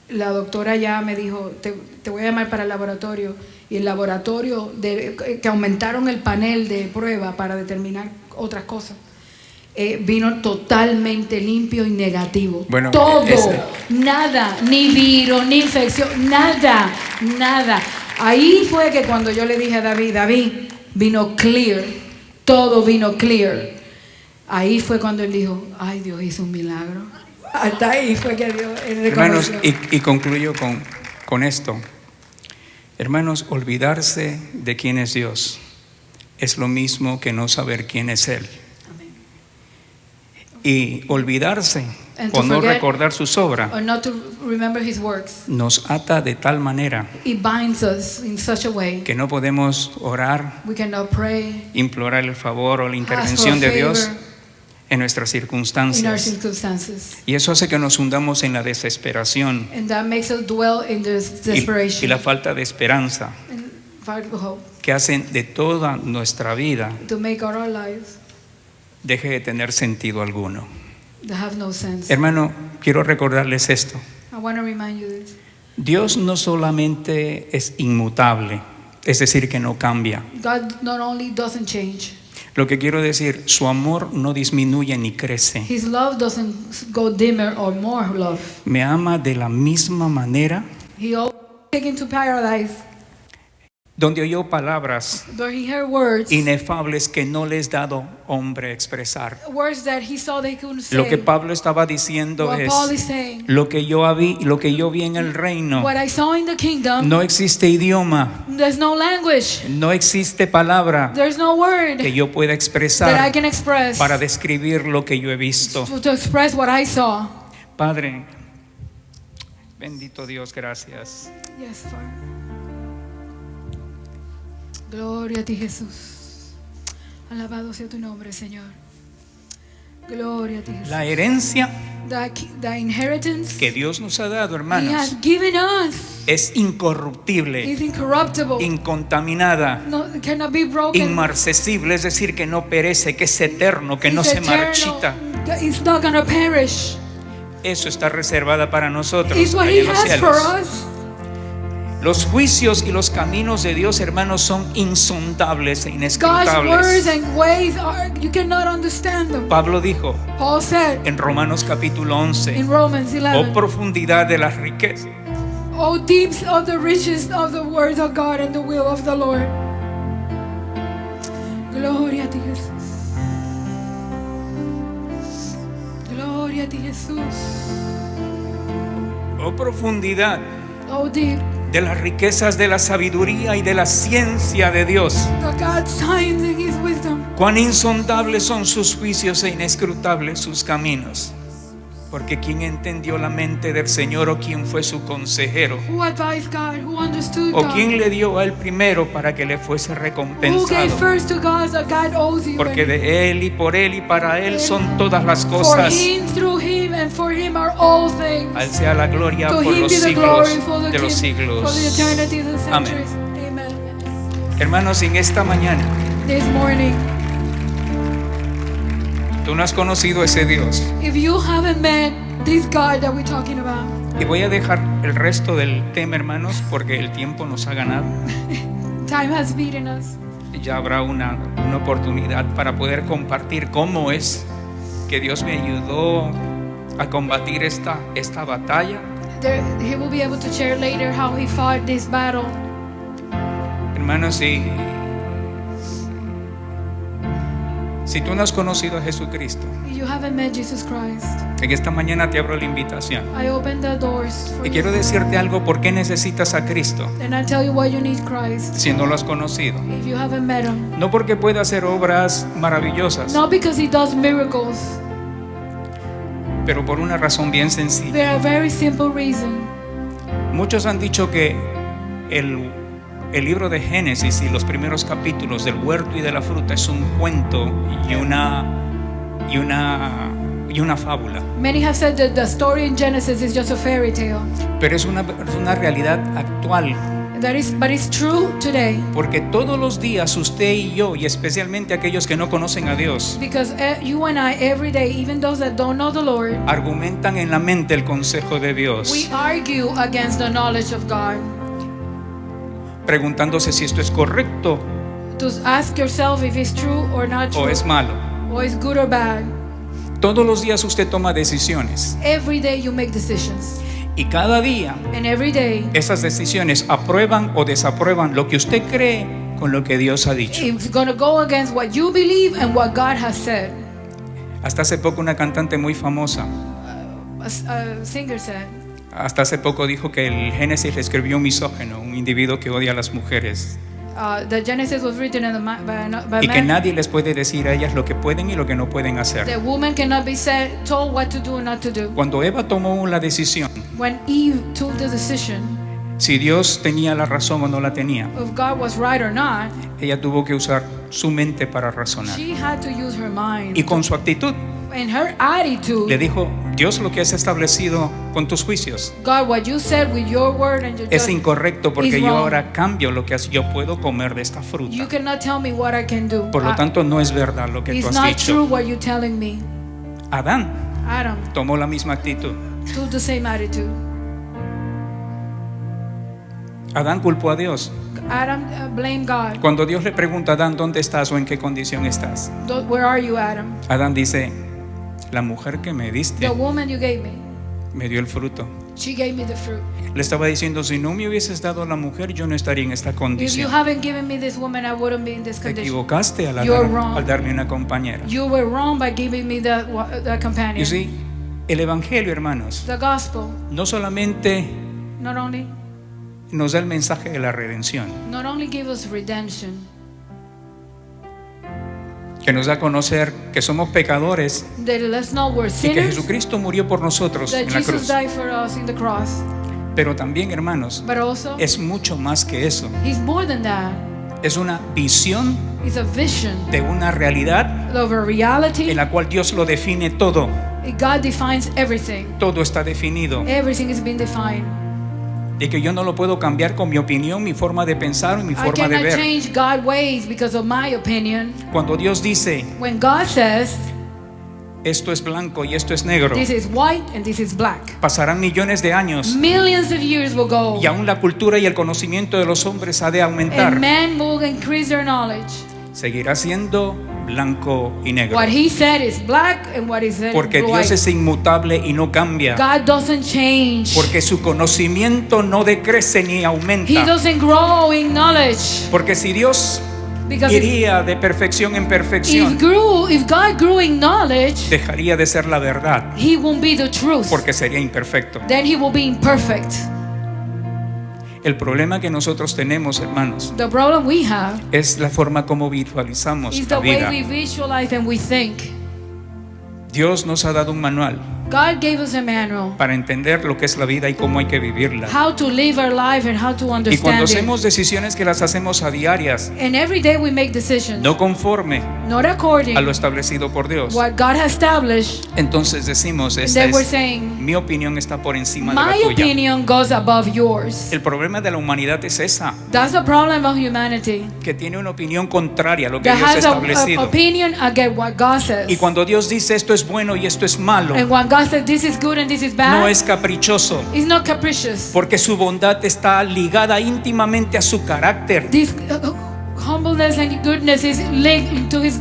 la doctora ya me dijo, te voy a llamar para el laboratorio, y el laboratorio que aumentaron el panel de prueba para determinar otras cosas, vino totalmente limpio y negativo. Bueno, todo, nada, ni virus, ni infección, nada. Ahí fue que cuando yo le dije a David, vino clear, todo vino clear. Ahí fue cuando él dijo, ay, Dios hizo un milagro. Hasta ahí fue que Dios hermanos, y concluyo con esto. Hermanos, olvidarse de quién es Dios es lo mismo que no saber quién es Él. Y olvidarse o no recordar sus obras nos ata de tal manera que no podemos orar, implorar el favor o la intervención de Dios en nuestras circunstancias. Y eso hace que nos hundamos en la desesperación y la falta de esperanza, que hacen de toda nuestra vida deje de tener sentido alguno. Hermano, quiero recordarles esto. Dios no solamente es inmutable, es decir, que no cambia. God not only doesn't change. Lo que quiero decir, su amor no disminuye ni crece. His love doesn't go dimmer or more love. Me ama de la misma manera. He always take into paradise. Donde oyó palabras Where he heard words, inefables que no les dado hombre expresar. words that he saw they couldn't say. Lo que Pablo estaba diciendo What es, Paul is saying, lo que yo vi en el reino, what I saw in the kingdom, no existe idioma, there's no language, no existe palabra there's no word que yo pueda that I expresar can express para describir lo que yo he visto. to express what I saw. Padre, bendito Dios, gracias. Yes, Father. Gloria a ti, Jesús. Alabado sea tu nombre, Señor. Gloria a ti, Jesús. La herencia The inheritance que Dios nos ha dado, He hermanos, has given us es incorruptible, is incorruptible. incontaminada, No, it cannot be broken. inmarcesible, es decir, que no perece, que es eterno, que no It's se eternal. marchita. It's not going to perish. Eso está reservada para nosotros It's what allá He en los has for cielos. us. Los juicios y los caminos de Dios, hermanos, son insondables e God's inescrutables. words and ways are, you cannot understand them. Pablo dijo Paul said en Romanos capítulo 11, in Romans oh 11, profundidad de las riquezas, "Oh, deeps of the riches of the words of God and the will of the Lord." Gloria a ti, Jesús. Gloria a ti, Jesús. oh profundidad Oh, deep, de las riquezas de la sabiduría y de la ciencia de Dios. the God's science and His wisdom. Cuán insondables son sus juicios e inescrutables sus caminos. Porque ¿quién entendió la mente del Señor o quién fue su consejero? Who advised God? Who understood ¿O God? quién le dio a él primero para que le fuese Who gave recompensado? first to God that God owes you? Porque de él y por él y para él son todas las For cosas. Him, through Him, and for Him are all things. A él sea la gloria To por Him los be the siglos glory for the de los King, for siglos. the eternities and Amén. centuries. Amen. Hermanos, en esta mañana This morning, tú no has conocido a ese Dios. if you haven't met this God that we're talking about, Y voy a dejar el resto del tema, hermanos, porque el tiempo nos ha ganado. time has beaten us. Ya habrá una oportunidad para poder compartir cómo es que Dios me ayudó a combatir esta batalla. He will be able to share later how he fought this battle. Hermanos, si tú no has conocido a Jesucristo, If you haven't met Jesus Christ, en esta mañana te abro la invitación. I open the doors for Y you. quiero decirte algo, ¿por qué necesitas a Cristo And I tell you why you need Christ. si no lo has conocido? If you haven't met Him, No porque pueda hacer obras maravillosas, not because He does miracles, pero por una razón bien sencilla. for a very simple reason. Muchos han dicho que el libro de Génesis y los primeros capítulos del huerto y de la fruta es un cuento y una fábula, Many have said that the story in Genesis is just a fairy tale. pero es una realidad actual, But it's true today, porque todos los días usted y yo, y especialmente aquellos que no conocen a Dios, because you and I every day, even those that don't know the Lord, argumentan en la mente el consejo de we Dios, argue against the knowledge of God. preguntándose si esto es correcto To ask yourself if it's true or not o true, es malo. or it's good or bad. Todos los días usted toma decisiones Every day you make decisions, y cada día and every day esas decisiones aprueban o desaprueban lo que usted cree con lo que Dios ha dicho. it's going to go against what you believe and what God has said. Hasta hace poco una cantante muy famosa, A singer said, hasta hace poco dijo que el Génesis le escribió un misógino, un individuo que odia a las mujeres, the Genesis was written in by y que man. nadie les puede decir a ellas lo que pueden y lo que no pueden The hacer. woman cannot be told what to do and not to do. Cuando Eva tomó la decisión, When Eve took the decision si Dios tenía la razón o no la tenía, if God was right or not, ella tuvo que usar su mente para razonar. she had to use her mind. Y con su actitud And her attitude, le dijo: Dios, lo que has establecido con tus juicios God, what you said with your word and your es judgment, incorrecto, porque is yo wrong. ahora cambio lo que yo puedo comer de esta You fruta. cannot tell me what I can do. Por lo tanto, no es verdad lo que tú It's has not true dicho. what you're telling me. Adán Adam tomó la misma actitud. took the same attitude. Adán culpó a Dios. Adam blamed God. Cuando Dios le pregunta a Adán: ¿dónde estás o en qué condición estás? Where are you, Adam? Adán dice: la mujer que me diste The woman you gave me, me dio el fruto. she gave me the fruit. Le estaba diciendo: si no me hubieses dado la mujer, yo no estaría en esta If you condición. haven't given me this woman, I wouldn't be in this Te condition. equivocaste You're wrong. al darme una compañera. You were wrong by giving me the companion. You see, el evangelio, hermanos, The gospel no solamente not only nos da el mensaje de la redención, give us redemption, que nos da a conocer que somos pecadores that lets know we're y que sinners, Jesucristo murió por nosotros that en la Jesus cruz. died for us in the cross, Pero también, hermanos, but also es mucho más que eso. He's more than that. Es una visión It's a vision de una realidad of a reality. en la cual Dios lo define todo. God defines everything. Todo está definido. Everything is being defined. Y que yo no lo puedo cambiar con mi opinión, mi forma de pensar o mi I forma de cannot ver. change God's ways because of my opinion. Cuando Dios dice: When God says, esto es blanco y esto es negro. This is white and this is black. Pasarán millones de años Millions of years will go. y aún la cultura y el conocimiento de los hombres ha de aumentar. And man will increase their knowledge. Seguirá siendo blanco y negro. What he said is black and what he said Porque is Dios white. es inmutable y no cambia. God doesn't change. Porque su conocimiento no decrece ni He aumenta. doesn't grow in knowledge. Porque si Dios Because iría de perfección en perfección, if God grew in knowledge, dejaría de ser la verdad, he won't be the truth. porque sería imperfecto. Then he will be imperfect. El problema que nosotros tenemos, hermanos, The problem we have es la forma como visualizamos is la the way vida. we visualize and we think. Dios nos ha dado un manual God gave us a manual para entender lo que es la vida y cómo hay que vivirla. how to live our life and how to Y cuando understand it. hacemos decisiones que las hacemos a diarias, And every day we make decisions no conforme not according a lo establecido por Dios, what God has established. entonces decimos, And esta then we're es, saying, mi opinión está por encima de la my tuya. opinion goes above yours. El problema de la humanidad es esa, That's the problem of humanity. que tiene una opinión contraria a lo que That Dios ha has an establecido. opinion against what God says. Y cuando Dios dice esto es bueno y esto es malo, And when God says this is good and this is bad, no es caprichoso, it's not capricious. porque su bondad está ligada íntimamente a su carácter. This humbleness and goodness is linked to his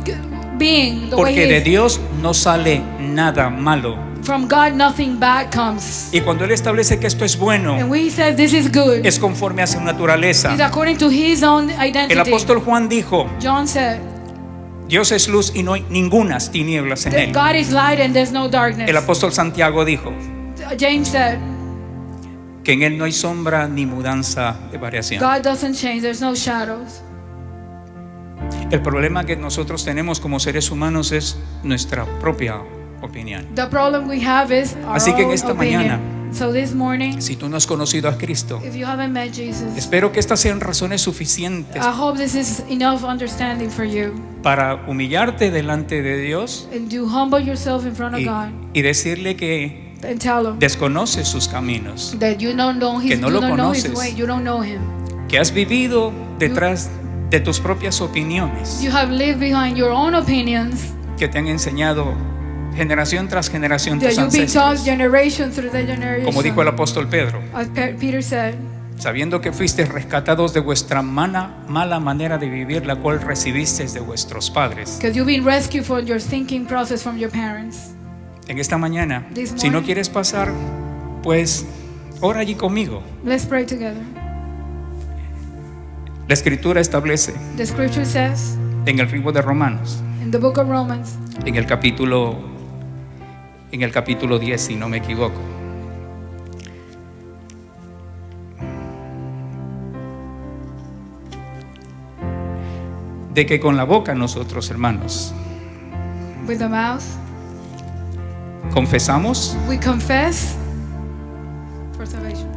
being, the way Porque he de is. Dios no sale nada malo. From God nothing bad comes. Y cuando Él establece que esto es bueno, And when he says this is good, es conforme a su naturaleza. it's according to his own identity. El apóstol Juan dijo, John said Dios es luz y no hay ningunas tinieblas en that Él. God is light and there's no darkness. El apóstol Santiago dijo James said que en Él no hay sombra ni mudanza de variación. God doesn't change, there's no shadows. El problema que nosotros tenemos como seres humanos es nuestra propia opinión. The problem we have is our Así que en own esta opinion. mañana, So this morning, Si tú no has conocido a Cristo, if you haven't met Jesus, espero que estas sean razones suficientes I hope this is enough understanding for you. para humillarte delante de Dios And you humble yourself in front of y, God y decirle que and tell him desconoces sus caminos, that you don't know his, que no you lo don't know his conoces. way, you don't know him. que has vivido detrás de tus propias opiniones, You have lived behind your own opinions que te han enseñado generación tras generación that tus you've been taught ancestros. generation through the generation. Como dijo el apóstol Pedro, As Peter said, sabiendo que fuisteis rescatados de vuestra mala manera de vivir, la cual recibisteis de vuestros padres. because you've been rescued from your thinking process from your parents. En esta mañana, This si no morning. quieres pasar, pues ora allí conmigo. Let's pray together. La escritura establece The scripture says en el libro de Romanos, in the book of Romans, en el capítulo 10, si no me equivoco, de que con la boca nosotros, hermanos, with the mouth, confesamos we confess for salvation.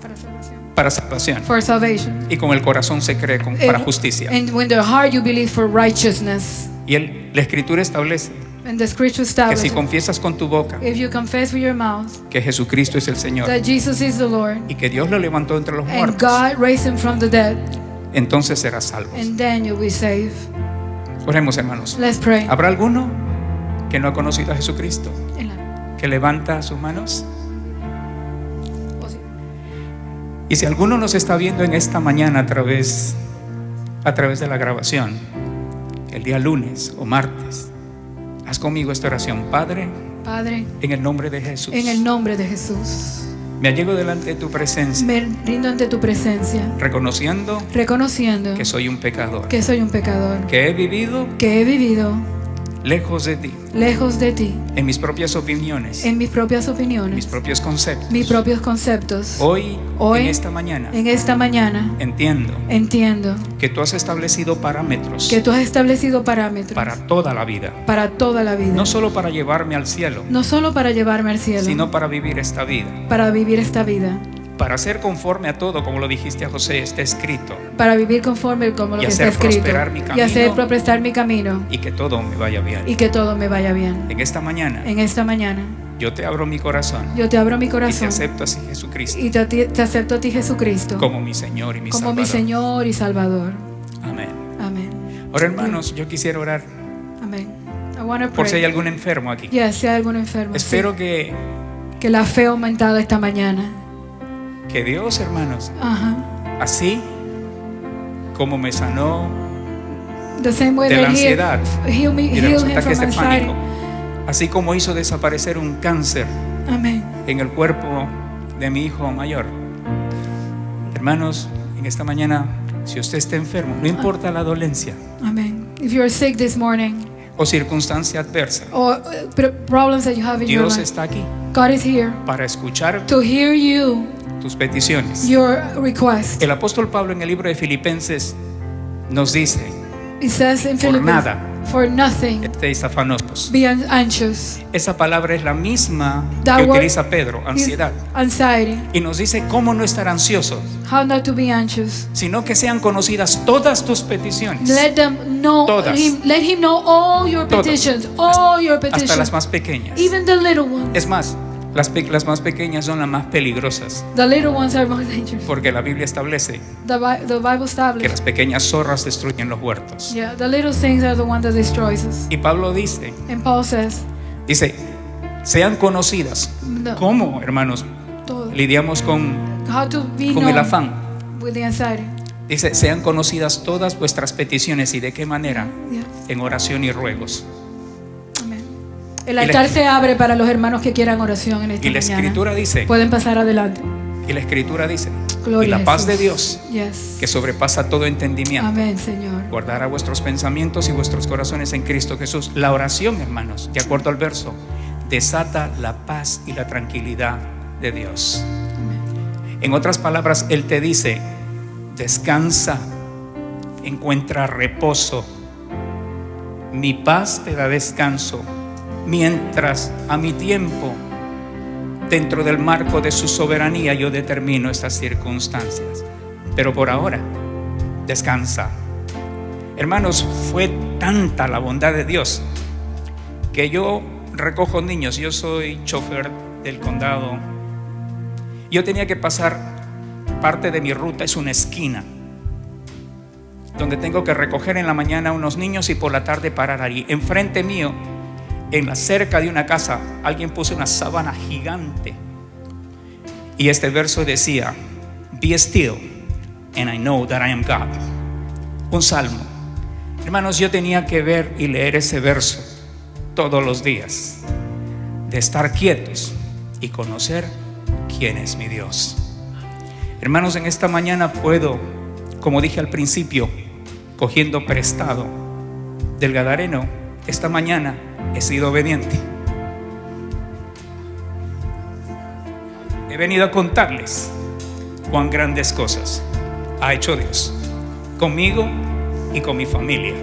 Para salvación. para salvación For salvation. y con el corazón se cree para justicia. And when the heart you believe for righteousness. Y la escritura establece And the scripture que establishes si confiesas con tu boca if you confess with your mouth que Jesucristo es el Señor that Jesus is the Lord y que Dios lo levantó entre los and muertos, God raised him from the dead, entonces serás salvo. and then you'll be saved. Oremos, hermanos. Let's pray. ¿Habrá alguno que no ha conocido a Jesucristo? En la- Que levanta sus manos. o sí. Y si alguno nos está viendo en esta mañana a través de la grabación, el día lunes o martes, haz conmigo esta oración. Padre, Padre, en el nombre de Jesús, en el nombre de Jesús, me allego delante de tu presencia, me rindo ante tu presencia, reconociendo reconociendo que soy un pecador, que soy un pecador, que he vivido que he vivido lejos de ti, lejos de ti, en mis propias opiniones, en mis propias mis opiniones, propios conceptos. mis propios conceptos. Hoy, Hoy, en esta mañana, En esta mañana entiendo entiendo que tú has establecido parámetros que tú has establecido parámetros para toda la vida, para toda la vida, no solo para llevarme al cielo, no solo para llevarme al cielo, sino para vivir esta vida, para vivir esta vida, para ser conforme a todo, como lo dijiste a José, está escrito, para vivir conforme como lo Y que está hacer escrito prosperar mi y camino. hacer prosperar mi camino y que todo me vaya bien. y que todo me vaya bien. En esta mañana, En esta mañana yo te abro mi corazón yo te abro mi y te corazón acepto así, Jesucristo, y te acepto a ti, Jesucristo, como mi Señor y mi como Salvador. mi Señor y Salvador. Amén. Amén. Ahora, hermanos, yo quisiera orar Amén. I want to por si hay pray. algún enfermo aquí. Yes, si hay algún enfermo. Espero Sí. Que la fe ha aumentado esta mañana. que Dios, hermanos, Ajá. así como me sanó The same way de la that ansiedad heal me, y de los heal him ataques from de anxiety. pánico, así como hizo desaparecer un cáncer Amen. en el cuerpo de mi hijo mayor. Hermanos, en esta mañana, si usted está enfermo, no importa la dolencia Amen. If you're sick this morning o circunstancia adversa, or problems that you have in your Dios life, está aquí God is here para escuchar to hear you, tus peticiones. your request. El apóstol Pablo en el libro de Filipenses nos dice: It says in por Philippians, nada for nothing estéis afanosos. be anxious. Esa palabra es la misma That que word utiliza Pedro, is ansiedad. anxiety. Y nos dice cómo no estar ansiosos, How not to be anxious. sino que sean conocidas todas tus peticiones, Let them know Todas. let him know all your Todas. petitions, all your hasta las petitions, más pequeñas. even the little ones. Es más, las más pequeñas son las más peligrosas, The little ones are more dangerous. porque la Biblia establece The Bible que established. las pequeñas zorras destruyen los huertos. Yeah, the little things are the one that destroys us. Y Pablo dice, And Paul says, sean conocidas. No. ¿Cómo, hermanos, todo. lidiamos con How to be el known afán? with the anxiety. Dice, sean conocidas todas vuestras peticiones. ¿Y de qué manera? Yeah. En oración y ruegos. Amen. El la- altar se abre para los hermanos que quieran oración en esta Y la mañana. escritura dice, Pueden pasar adelante. y Gloria la a paz de Jesús. Dios, Yes. que sobrepasa todo entendimiento, Amén, Señor. guardará vuestros pensamientos y vuestros corazones en Cristo Jesús. La oración, hermanos, de acuerdo al verso, desata la paz y la tranquilidad de Dios. En otras palabras, Él te dice, descansa, encuentra reposo. Mi paz te da descanso, mientras a mi tiempo, dentro del marco de su soberanía, yo determino estas circunstancias. Pero por ahora, descansa. Hermanos, fue tanta la bondad de Dios que yo recojo niños. Yo soy chofer del condado. Yo tenía que pasar, parte de mi ruta es una esquina donde tengo que recoger en la mañana unos niños y por la tarde parar allí. Enfrente mío, en la cerca de una casa, alguien puso una sábana gigante y este verso decía: Be still and I know that I am God. Un salmo. Hermanos, yo tenía que ver y leer ese verso todos los días, de estar quietos y conocer quién es mi Dios. Hermanos, en esta mañana puedo, como dije al principio, cogiendo prestado del Gadareno, esta mañana he sido obediente. He venido a contarles cuán grandes cosas ha hecho Dios conmigo y con mi familia.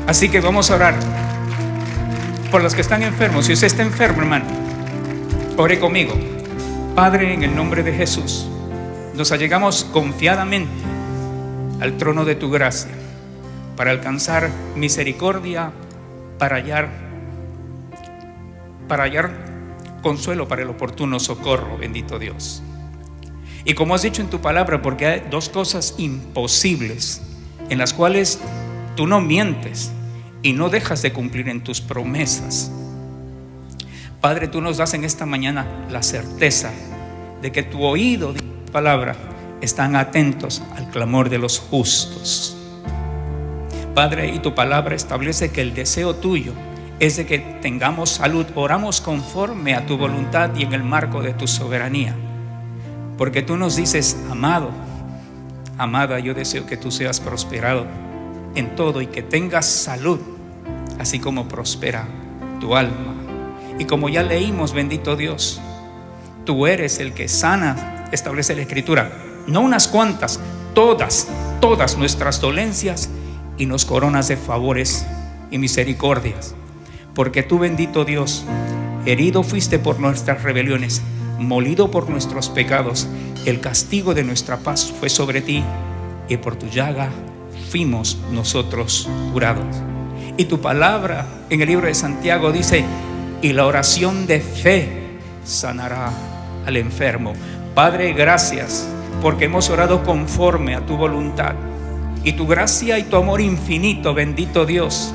Así que vamos a orar por los que están enfermos. Si usted está enfermo, hermano, ore conmigo. Padre, en el nombre de Jesús, nos allegamos confiadamente al trono de tu gracia para alcanzar misericordia, para hallar consuelo para el oportuno socorro, bendito Dios. Y como has dicho en tu palabra, porque hay dos cosas imposibles en las cuales tú no mientes y no dejas de cumplir en tus promesas. Padre, tú nos das en esta mañana la certeza de que tu oído y tu palabra están atentos al clamor de los justos. Padre, y tu palabra establece que el deseo tuyo es de que tengamos salud. Oramos conforme a tu voluntad y en el marco de tu soberanía, porque tú nos dices: amado, amada, yo deseo que tú seas prosperado en todo y que tengas salud, así como prospera tu alma. Y como ya leímos, bendito Dios, tú eres el que sana, establece la escritura, no unas cuantas, todas nuestras dolencias, y nos coronas de favores y misericordias. Porque tú, bendito Dios, herido fuiste por nuestras rebeliones, molido por nuestros pecados, el castigo de nuestra paz fue sobre ti, y por tu llaga fuimos nosotros curados. Y tu palabra en el libro de Santiago dice: y la oración de fe sanará al enfermo. Padre, gracias porque hemos orado conforme a tu voluntad, y tu gracia y tu amor infinito, bendito Dios,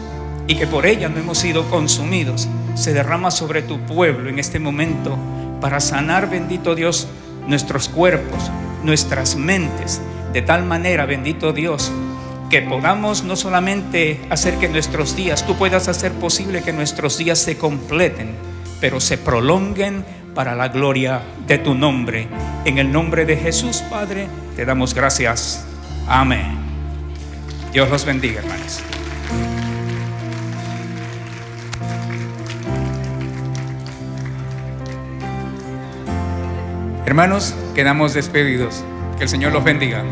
y que por ella no hemos sido consumidos, se derrama sobre tu pueblo en este momento para sanar, bendito Dios, nuestros cuerpos, nuestras mentes, de tal manera, bendito Dios, que podamos no solamente hacer que nuestros días, tú puedas hacer posible que nuestros días se completen, pero se prolonguen para la gloria de tu nombre. En el nombre de Jesús, Padre, te damos gracias. Amén. Dios los bendiga, hermanos. Hermanos, quedamos despedidos. Que el Señor los bendiga.